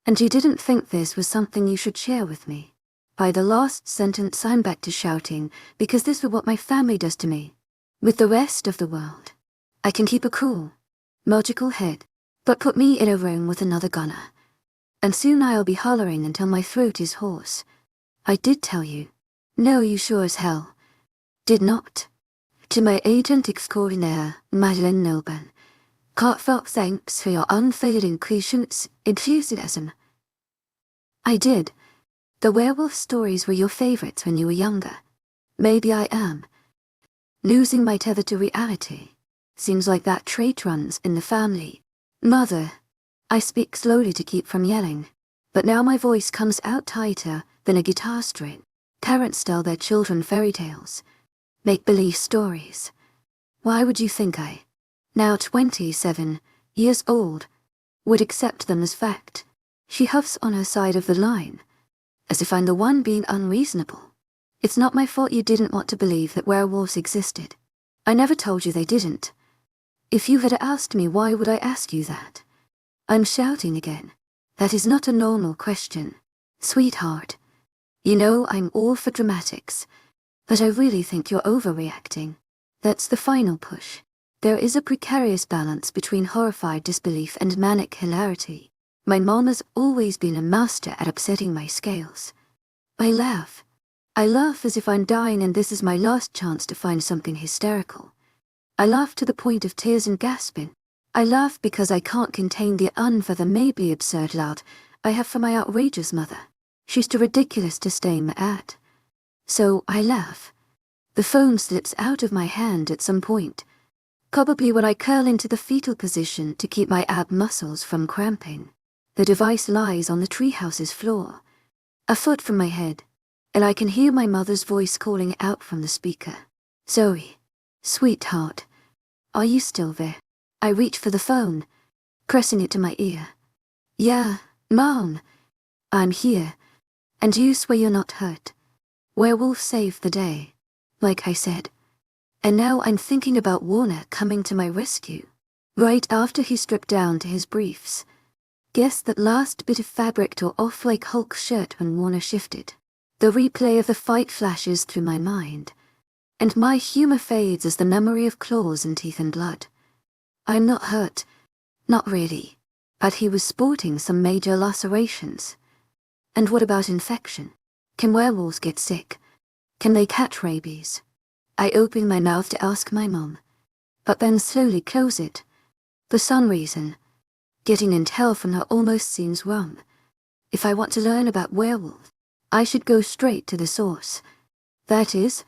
Speaker 1: And you didn't think this was something you should share with me. By the last sentence I'm back to shouting, because this is what my family does to me. With the rest of the world, I can keep a cool, logical head, but put me in a room with another gunner. And soon I'll be hollering until my throat is hoarse. I did tell you. No, you sure as hell did not. To my agent extraordinaire, Madeleine Noban, heartfelt thanks for your unfailing patience, enthusiasm. I did. The werewolf stories were your favorites when you were younger. Maybe I am. Losing my tether to reality. Seems like that trait runs in the family. Mother. I speak slowly to keep from yelling, but now my voice comes out tighter than a guitar string. Parents tell their children fairy tales, make-believe stories. Why would you think I, now 27 years old, would accept them as fact? She huffs on her side of the line, as if I'm the one being unreasonable. It's not my fault you didn't want to believe that werewolves existed. I never told you they didn't. If you had asked me, why would I ask you that? I'm shouting again. That is not a normal question. Sweetheart, you know I'm all for dramatics, but I really think you're overreacting. That's the final push. There is a precarious balance between horrified disbelief and manic hilarity. My mom has always been a master at upsetting my scales. I laugh. I laugh as if I'm dying and this is my last chance to find something hysterical. I laugh to the point of tears and gasping. I laugh because I can't contain the the maybe absurd loud I have for my outrageous mother. She's too ridiculous to stay at. So I laugh. The phone slips out of my hand at some point, probably when I curl into the fetal position to keep my ab muscles from cramping. The device lies on the treehouse's floor, a foot from my head, and I can hear my mother's voice calling out from the speaker. Zoe, sweetheart, are you still there? I reach for the phone, pressing it to my ear. Yeah, Mom, I'm here, and you swear you're not hurt. Werewolf saved the day, like I said. And now I'm thinking about Warner coming to my rescue, right after he stripped down to his briefs. Guess that last bit of fabric tore off like Hulk's shirt when Warner shifted. The replay of the fight flashes through my mind, and my humor fades as the memory of claws and teeth and blood. I'm not hurt, not really, but he was sporting some major lacerations. And what about infection? Can werewolves get sick? Can they catch rabies? I open my mouth to ask my mom, but then slowly close it. For some reason, getting intel from her almost seems wrong. If I want to learn about werewolves, I should go straight to the source. That is,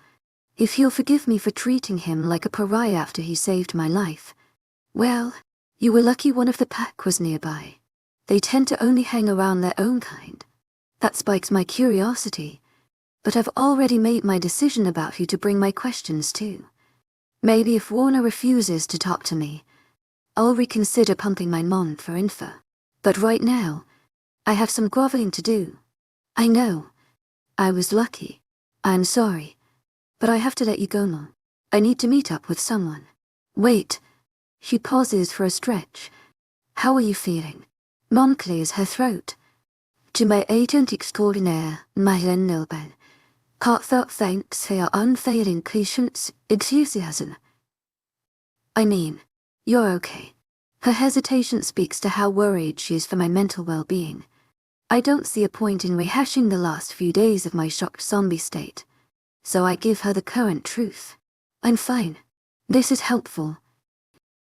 Speaker 1: if you'll forgive me for treating him like a pariah after he saved my life. Well, you were lucky one of the pack was nearby. They tend to only hang around their own kind. That spikes my curiosity, but I've already made my decision about who to bring my questions to. Maybe if Warner refuses to talk to me, I'll reconsider pumping my mom for info. But right now, I have some groveling to do. I know. I was lucky. I'm sorry. But I have to let you go, Mom. I need to meet up with someone. Wait. She pauses for a stretch. How are you feeling? Mom clears her throat. To my agent extraordinaire, Mythical Nilben. Heartfelt thanks for your unfailing patience, enthusiasm. I mean, you're okay. Her hesitation speaks to how worried she is for my mental well-being. I don't see a point in rehashing the last few days of my shocked zombie state, so I give her the current truth. I'm fine. This is helpful.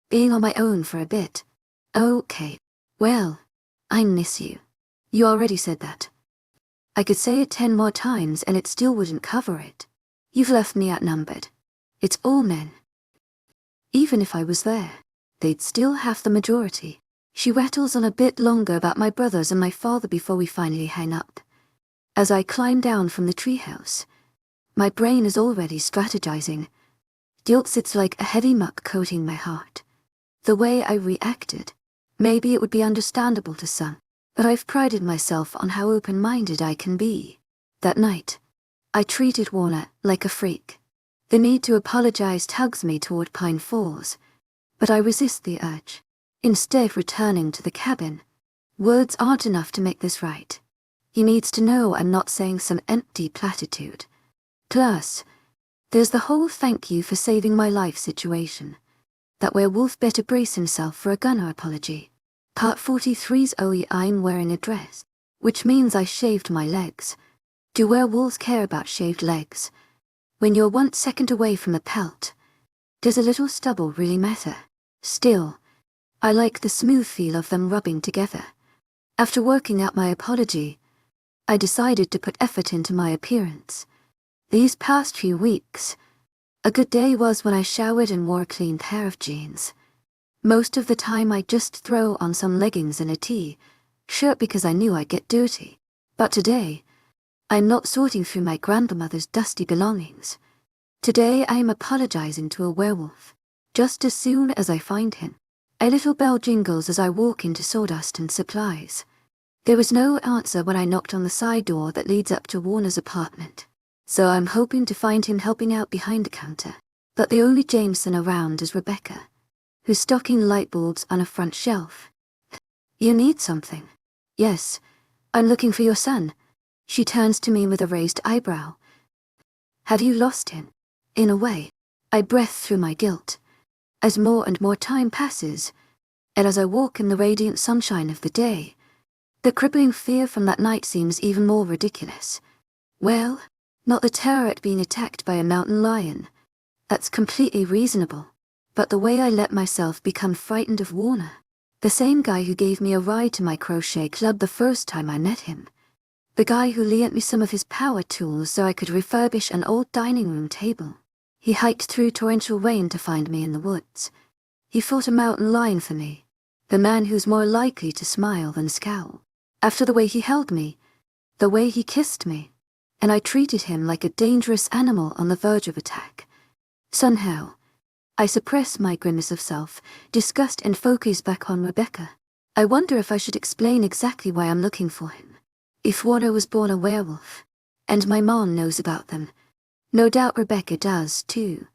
Speaker 1: Being on my own for a bit. Okay. Well, I miss you. You already said that. I could say it 10 more times and it still wouldn't cover it. You've left me outnumbered. It's all men. Even if I was there, they'd still have the majority. She rattles on a bit longer about my brothers and my father before we finally hang up. As I climb down from the treehouse, my brain is already strategizing. Guilt sits like a heavy muck coating my heart. The way I reacted, maybe it would be understandable to some, but I've prided myself on how open-minded I can be. That night, I treated Warner like a freak. The need to apologize tugs me toward Pine Falls, but I resist the urge, instead returning to the cabin. Words aren't enough to make this right. He needs to know I'm not saying some empty platitude. Plus, there's the whole thank you for saving my life situation. That werewolf better brace himself for a gunner apology. Part 43's I'm wearing a dress, which means I shaved my legs. Do werewolves care about shaved legs? When you're 1 second away from a pelt, does a little stubble really matter? Still, I like the smooth feel of them rubbing together. After working out my apology, I decided to put effort into my appearance. These past few weeks, a good day was when I showered and wore a clean pair of jeans. Most of the time I'd just throw on some leggings and a t-shirt because I knew I'd get dirty. But today, I'm not sorting through my grandmother's dusty belongings. Today I am apologizing to a werewolf. Just as soon as I find him, a little bell jingles as I walk into sawdust and supplies. There was no answer when I knocked on the side door that leads up to Warner's apartment, so I'm hoping to find him helping out behind the counter. But the only Jameson around is Rebecca, who's stocking light bulbs on a front shelf. You need something? Yes, I'm looking for your son. She turns to me with a raised eyebrow. Have you lost him? In a way. I breath through my guilt. As more and more time passes, and as I walk in the radiant sunshine of the day, the crippling fear from that night seems even more ridiculous. Well, not the terror at being attacked by a mountain lion. That's completely reasonable. But the way I let myself become frightened of Warner, the same guy who gave me a ride to my crochet club the first time I met him, the guy who lent me some of his power tools so I could refurbish an old dining room table. He hiked through torrential rain to find me in the woods. He fought a mountain lion for me, the man who's more likely to smile than scowl. After the way he held me, the way he kissed me, and I treated him like a dangerous animal on the verge of attack. Somehow, I suppress my grimace of self, disgust, and focus back on Rebecca. I wonder if I should explain exactly why I'm looking for him. If Warner was born a werewolf, and my mom knows about them, no doubt Rebecca does too.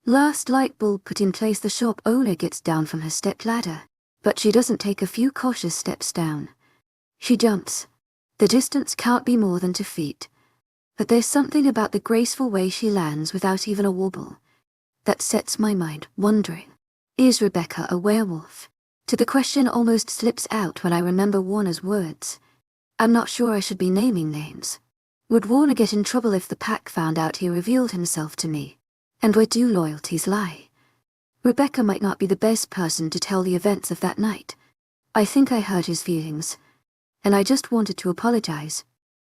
Speaker 1: Last light bulb put in place, the shop owner gets down from her step ladder, but she doesn't take a few cautious steps down. She jumps. The distance can't be more than 2 feet, but there's something about the graceful way she lands without even a wobble that sets my mind wondering. Is Rebecca a werewolf? To the question almost slips out when I remember Warner's words. I'm not sure I should be naming names. Would Warner get in trouble if the pack found out he revealed himself to me? And where do loyalties lie? Rebecca might not be the best person to tell the events of that night. I think I hurt his feelings, and I just wanted to apologize.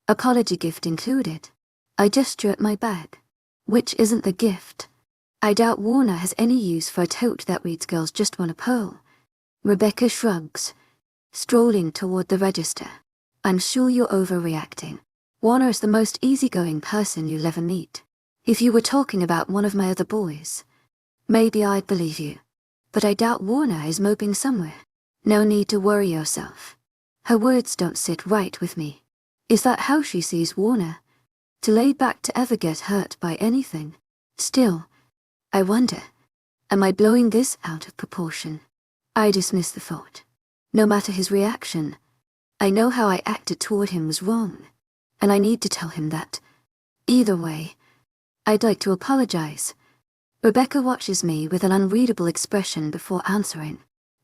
Speaker 1: Apology gift included. I gesture at my bag, which isn't the gift. I doubt Warner has any use for a tote that reads "Girls Just Want a Pearl." Rebecca shrugs, strolling toward the register. I'm sure you're overreacting. Warner is the most easygoing person you'll ever meet. If you were talking about one of my other boys, Maybe I'd believe you. But I doubt Warner is moping somewhere. No need to worry yourself. Her words don't sit right with me. Is that how she sees Warner? To lay back to ever get hurt by anything? Still, I wonder, am I blowing this out of proportion? I dismiss the thought. No matter his reaction, I know how I acted toward him was wrong, and I need to tell him that. Either way, I'd like to apologize. Rebecca watches me with an unreadable expression before answering.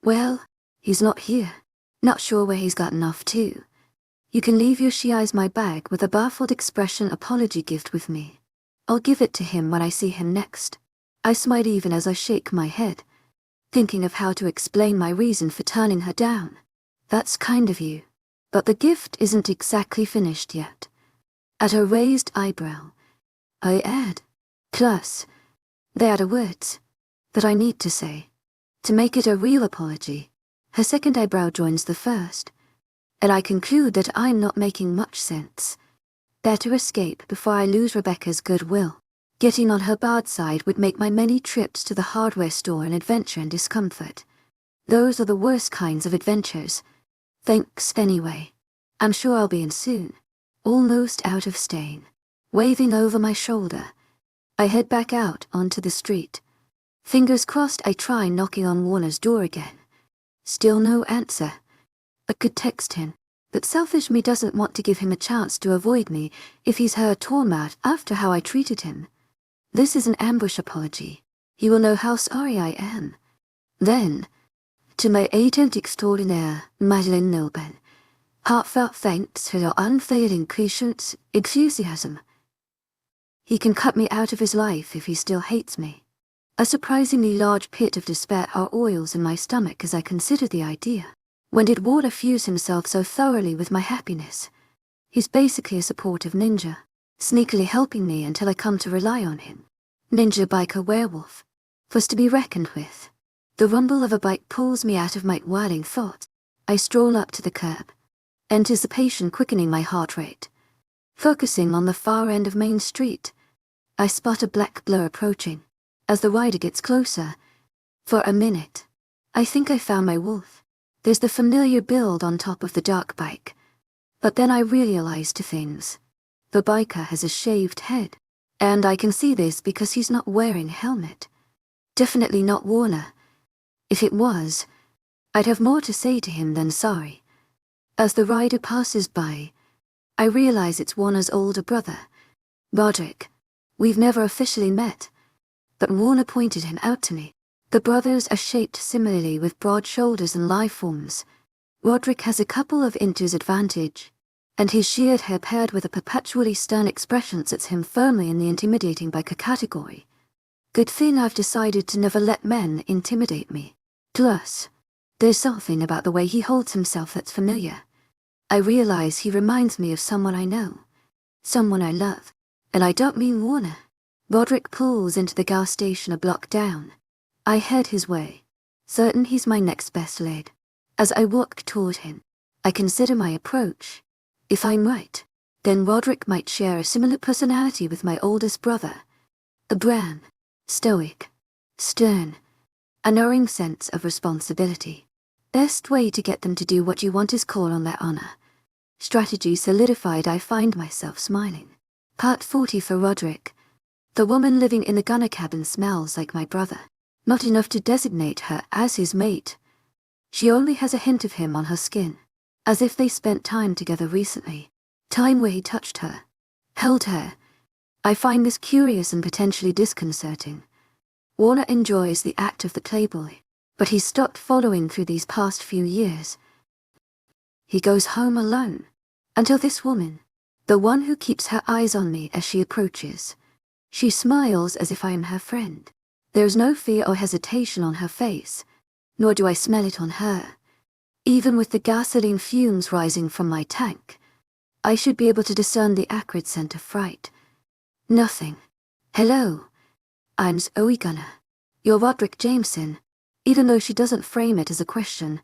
Speaker 1: Well, he's not here. Not sure where he's gotten off to. You can leave your she eyes my bag with a baffled expression apology gift with me. I'll give it to him when I see him next. I smile even as I shake my head, thinking of how to explain my reason for turning her down. That's kind of you. But the gift isn't exactly finished yet. At her raised eyebrow, I add, plus, they are the words that I need to say. To make it a real apology, her second eyebrow joins the first, and I conclude that I'm not making much sense. Better escape before I lose Rebecca's goodwill. Getting on her bad side would make my many trips to the hardware store an adventure and discomfort. Those are the worst kinds of adventures. Thanks anyway. I'm sure I'll be in soon. Almost out of stain. Waving over my shoulder, I head back out onto the street. Fingers crossed I try knocking on Warner's door again. Still no answer. I could text him, but selfish me doesn't want to give him a chance to avoid me if he's her torment after how I treated him. This is an ambush apology. He will know how sorry I am. Then, to my agent extraordinaire, Madeleine Nilben, heartfelt thanks for your unfailing patience, enthusiasm. He can cut me out of his life if he still hates me. A surprisingly large pit of despair oils in my stomach as I consider the idea. When did Warner fuse himself so thoroughly with my happiness? He's basically a supportive ninja, sneakily helping me until I come to rely on him. Ninja biker werewolf, was to be reckoned with. The rumble of a bike pulls me out of my whirling thoughts. I stroll up to the curb, anticipation quickening my heart rate. Focusing on the far end of Main Street, I spot a black blur approaching. As the rider gets closer, for a minute, I think I found my wolf. There's the familiar build on top of the dark bike. But then I realize two things. The biker has a shaved head, and I can see this because he's not wearing a helmet. Definitely not Warner. If it was, I'd have more to say to him than sorry. As the rider passes by, I realize it's Warner's older brother, Roderick. We've never officially met, but Warner pointed him out to me. The brothers are shaped similarly with broad shoulders and life forms. Roderick has a couple of inches advantage, and his sheared hair paired with a perpetually stern expression sets him firmly in the intimidating biker category. Good thing I've decided to never let men intimidate me. Plus, there's something about the way he holds himself that's familiar. I realize he reminds me of someone I know, someone I love, and I don't mean Warner. Roderick pulls into the gas station a block down. I head his way, certain he's my next best lead. As I walk toward him, I consider my approach. If I'm right, then Roderick might share a similar personality with my oldest brother. A bland, stoic, stern, unerring sense of responsibility. Best way to get them to do what you want is call on their honor. Strategy solidified, I find myself smiling. Part 40 for Roderick. The woman living in the gunner cabin smells like my brother. Not enough to designate her as his mate. She only has a hint of him on her skin, as if they spent time together recently. Time where he touched her, held her. I find this curious and potentially disconcerting. Warner enjoys the act of the playboy, but he's stopped following through these past few years. He goes home alone, until this woman, the one who keeps her eyes on me as she approaches. She smiles as if I am her friend. There's no fear or hesitation on her face, nor do I smell it on her. Even with the gasoline fumes rising from my tank, I should be able to discern the acrid scent of fright. Nothing. Hello. I'm Zoe Gunner. You're Roderick Jameson, even though she doesn't frame it as a question.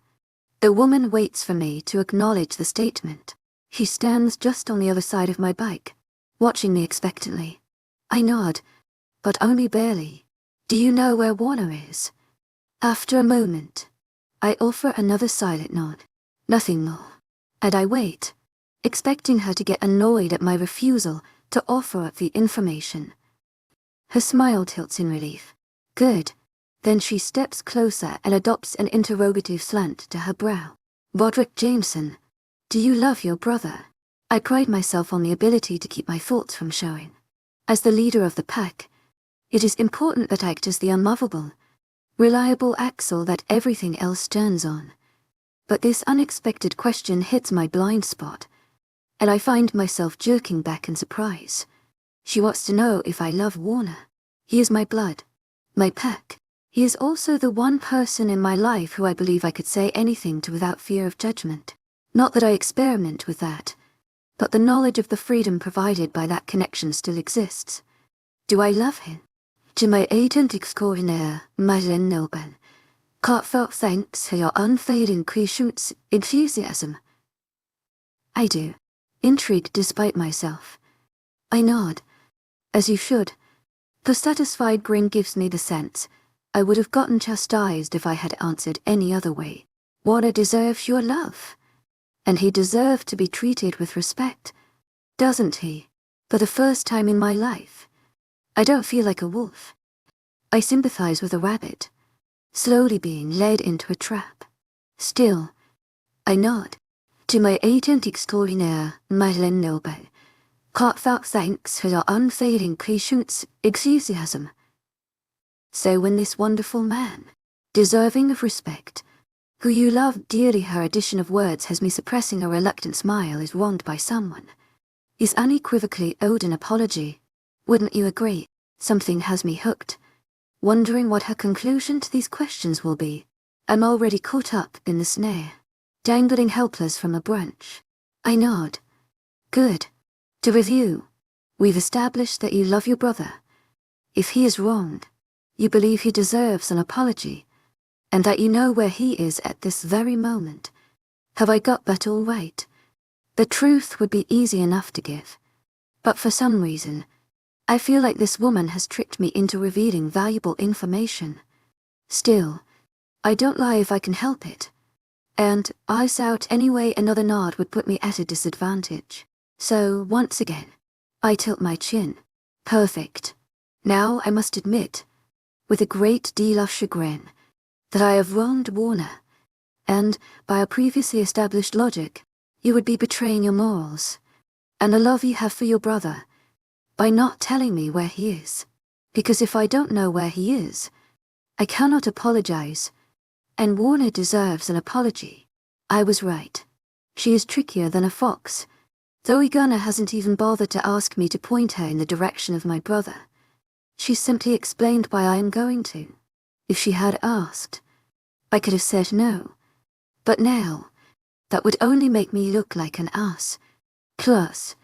Speaker 1: The woman waits for me to acknowledge the statement. She stands just on the other side of my bike, watching me expectantly. I nod, but only barely. Do you know where Warner is? After a moment, I offer another silent nod. Nothing more. And I wait, expecting her to get annoyed at my refusal to offer up the information. Her smile tilts in relief. Good. Then she steps closer and adopts an interrogative slant to her brow. Roderick Jameson, do you love your brother? I pride myself on the ability to keep my thoughts from showing. As the leader of the pack, it is important that I act as the unmovable, reliable axle that everything else turns on. But this unexpected question hits my blind spot, and I find myself jerking back in surprise. She wants to know if I love Warner. He is my blood, my pack. He is also the one person in my life who I believe I could say anything to without fear of judgment. Not that I experiment with that, but the knowledge of the freedom provided by that connection still exists. Do I love him? To my agent extraordinaire, Madeleine Noble, heartfelt thanks for your unfading patience, enthusiasm. I do, intrigued despite myself. I nod, as you should. The satisfied grin gives me the sense I would have gotten chastised if I had answered any other way. Warner deserves your love, and he deserved to be treated with respect, doesn't he? For the first time in my life, I don't feel like a wolf. I sympathize with a rabbit, slowly being led into a trap. Still, I nod. To my agent extraordinaire, Madeleine Noble, heartfelt thanks for your unfailing patience, enthusiasm. So when this wonderful man, deserving of respect, who you love dearly, her addition of words has me suppressing a reluctant smile, is wronged by someone, is unequivocally owed an apology, wouldn't you agree? Something has me hooked, wondering what her conclusion to these questions will be. I'm already caught up in the snare, dangling helpless from a branch. I nod. Good. To review, we've established that you love your brother. If he is wronged, you believe he deserves an apology, and that you know where he is at this very moment. Have I got that all right? The truth would be easy enough to give, but for some reason, I feel like this woman has tricked me into revealing valuable information. Still, I don't lie if I can help it, and eyes out anyway. Another nod would put me at a disadvantage. So, once again, I tilt my chin. Perfect. Now I must admit, with a great deal of chagrin, that I have wronged Warner, and, by a previously established logic, you would be betraying your morals, and the love you have for your brother, by not telling me where he is. Because if I don't know where he is, I cannot apologize, and Warner deserves an apology. I was right. She is trickier than a fox. Zoe Gunner hasn't even bothered to ask me to point her in the direction of my brother. She simply explained why I am going to. If she had asked, I could have said no. But now, that would only make me look like an ass. Plus,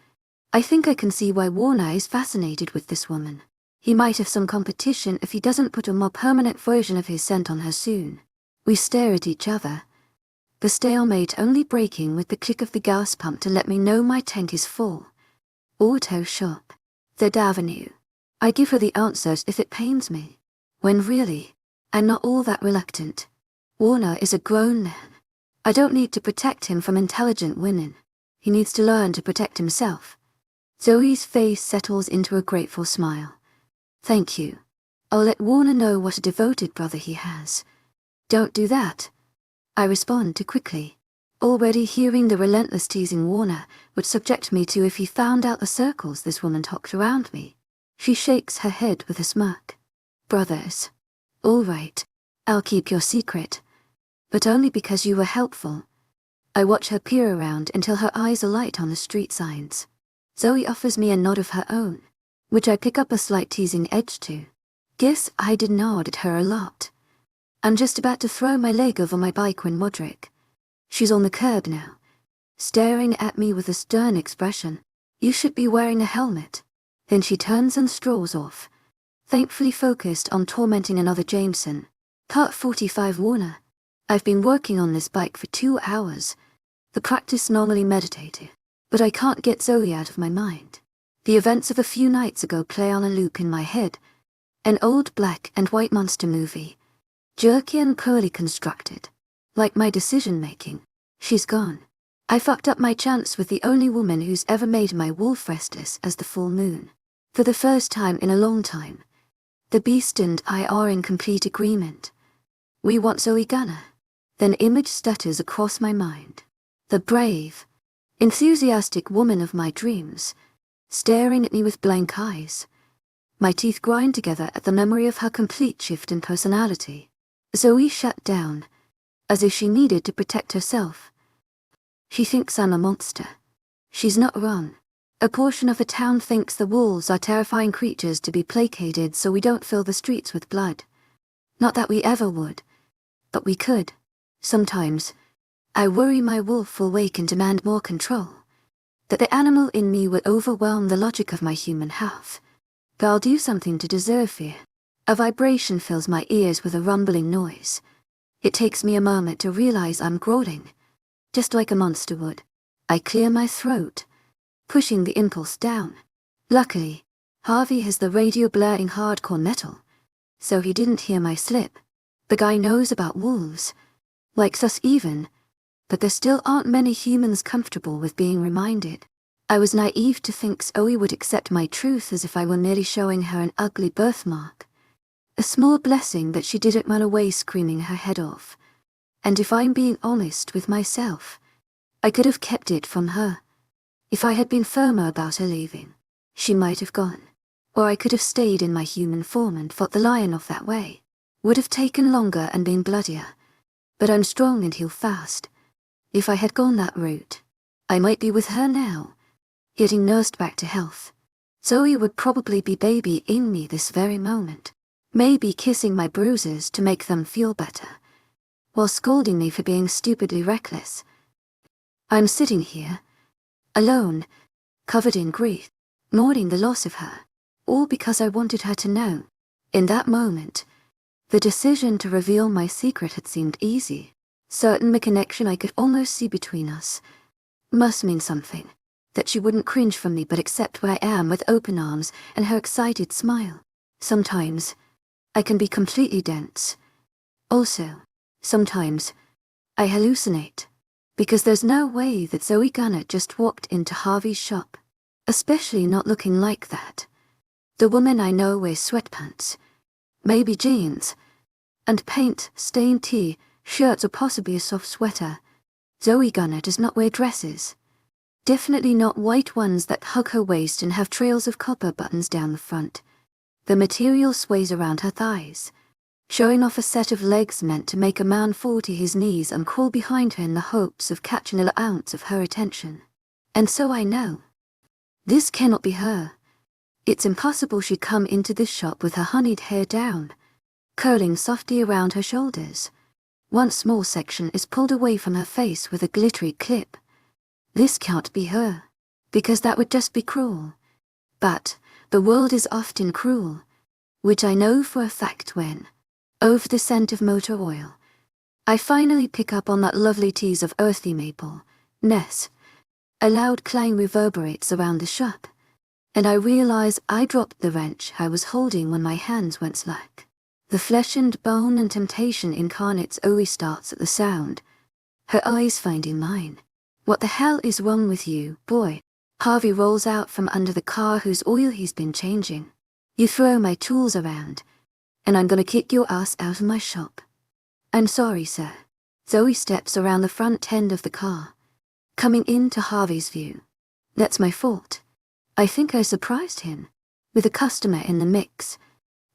Speaker 1: I think I can see why Warner is fascinated with this woman. He might have some competition if he doesn't put a more permanent version of his scent on her soon. We stare at each other, the stalemate only breaking with the click of the gas pump to let me know my tank is full. Auto shop. Third Avenue. I give her the answers if it pains me, when really, I'm not all that reluctant. Warner is a grown man. I don't need to protect him from intelligent women. He needs to learn to protect himself. Zoe's face settles into a grateful smile. Thank you. I'll let Warner know what a devoted brother he has. Don't do that, I respond too quickly, already hearing the relentless teasing Warner would subject me to if he found out the circles this woman talked around me. She shakes her head with a smirk. Brothers. All right, I'll keep your secret, but only because you were helpful. I watch her peer around until her eyes alight on the street signs. Zoe offers me a nod of her own, which I pick up a slight teasing edge to. Guess I did nod at her a lot. I'm just about to throw my leg over my bike when Roderick. She's on the curb now, staring at me with a stern expression. You should be wearing a helmet. Then she turns and strolls off, thankfully focused on tormenting another Jameson. Part 45 Warner. I've been working on this bike for 2 hours. The practice normally meditative, but I can't get Zoe out of my mind. The events of a few nights ago play on a loop in my head, An old black and white monster movie. Jerky and poorly constructed. Like my decision-making. She's gone. I fucked up my chance with the only woman who's ever made my wolf restless as the full moon. For the first time in a long time. The beast and I are in complete agreement. We want Zoe. Then image stutters across my mind. The brave, enthusiastic woman of my dreams, staring at me with blank eyes. My teeth grind together at the memory of her complete shift in personality. Zoe shut down, as if she needed to protect herself. She thinks I'm a monster. She's not wrong. A portion of the town thinks the wolves are terrifying creatures to be placated so we don't fill the streets with blood. Not that we ever would, but we could. Sometimes, I worry my wolf will wake and demand more control. That the animal in me will overwhelm the logic of my human half. But I'll do something to deserve fear. A vibration fills my ears with a rumbling noise. It takes me a moment to realize I'm growling. Just like a monster would. I clear my throat, pushing the impulse down. Luckily, Harvey has the radio blaring hardcore metal, so he didn't hear my slip. The guy knows about wolves, likes us even, but there still aren't many humans comfortable with being reminded. I was naive to think Zoe would accept my truth as if I were merely showing her an ugly birthmark. A small blessing that she didn't run away screaming her head off. And if I'm being honest with myself, I could have kept it from her. If I had been firmer about her leaving, she might have gone. Or I could have stayed in my human form and fought the lion off that way. Would have taken longer and been bloodier. But I'm strong and heal fast. If I had gone that route, I might be with her now, getting nursed back to health. Zoe would probably be babying me this very moment. Maybe kissing my bruises to make them feel better, while scolding me for being stupidly reckless. I'm sitting here, alone, covered in grief, mourning the loss of her, all because I wanted her to know. In that moment, the decision to reveal my secret had seemed easy. Certain the connection I could almost see between us must mean something, that she wouldn't cringe from me but accept where I am with open arms and her excited smile. Sometimes, I can be completely dense. Also, sometimes, I hallucinate, because there's no way that Zoe just walked into Harvey's shop, especially not looking like that. The woman I know wears sweatpants, maybe jeans, and paint-stained shirts or possibly a soft sweater. Zoe does not wear dresses. Definitely not white ones that hug her waist and have trails of copper buttons down the front. The material sways around her thighs, showing off a set of legs meant to make a man fall to his knees and crawl behind her in the hopes of catching an ounce of her attention. And so I know. This cannot be her. It's impossible she'd come into this shop with her honeyed hair down, curling softly around her shoulders. One small section is pulled away from her face with a glittery clip. This can't be her, because that would just be cruel. But the world is often cruel, which I know for a fact when, over the scent of motor oil, I finally pick up on that lovely tease of earthy maple, Ness. A loud clang reverberates around the shop, and I realize I dropped the wrench I was holding when my hands went slack. The flesh and bone and temptation incarnates always starts at the sound, her eyes finding mine. What the hell is wrong with you, boy? Harvey rolls out from under the car whose oil he's been changing. You throw my tools around, and I'm gonna kick your ass out of my shop. I'm sorry, sir. Zoe steps around the front end of the car, coming into Harvey's view. That's my fault. I think I surprised him. With a customer in the mix,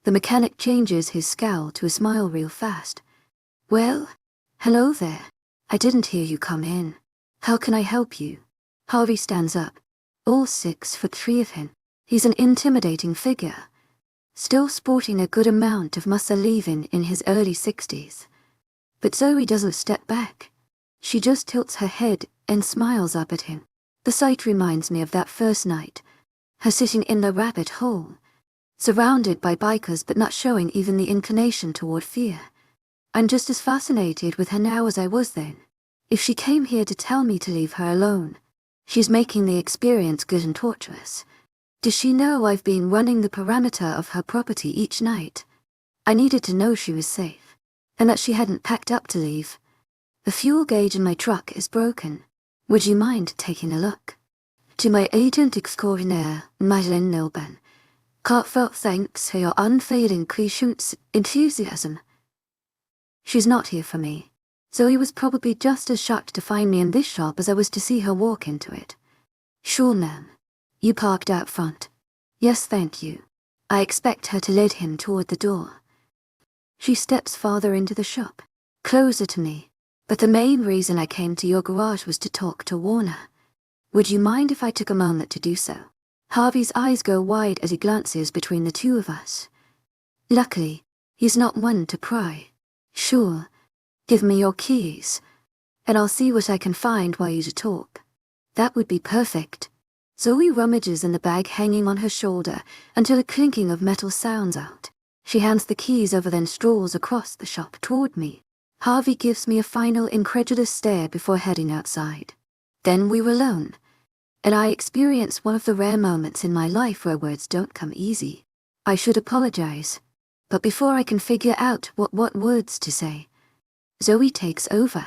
Speaker 1: the mechanic changes his scowl to a smile real fast. Well, hello there. I didn't hear you come in. How can I help you? Harvey stands up, all 6'3" of him. He's an intimidating figure, still sporting a good amount of muscle leaving in his early 60s. But Zoe doesn't step back. She just tilts her head and smiles up at him. The sight reminds me of that first night, her sitting in the rabbit hole, surrounded by bikers but not showing even the inclination toward fear. I'm just as fascinated with her now as I was then. If she came here to tell me to leave her alone, she's making the experience good and torturous. Does she know I've been running the perimeter of her property each night? I needed to know she was safe, and that she hadn't packed up to leave. The fuel gauge in my truck is broken. Would you mind taking a look? To my agent extraordinaire, Madeleine Nilben, heartfelt thanks for your unfailing patience, enthusiasm. She's not here for me. Zoe was probably just as shocked to find me in this shop as I was to see her walk into it. Sure, ma'am. You parked out front. Yes, thank you. I expect her to lead him toward the door. She steps farther into the shop, closer to me, but the main reason I came to your garage was to talk to Warner. Would you mind if I took a moment to do so? Harvey's eyes go wide as he glances between the two of us. Luckily, he's not one to pry. Sure. Give me your keys, and I'll see what I can find while you talk. That would be perfect. Zoe rummages in the bag hanging on her shoulder until a clinking of metal sounds out. She hands the keys over, then strolls across the shop toward me. Harvey gives me a final incredulous stare before heading outside. Then we were alone, and I experience one of the rare moments in my life where words don't come easy. I should apologize, but before I can figure out what words to say, Zoe takes over.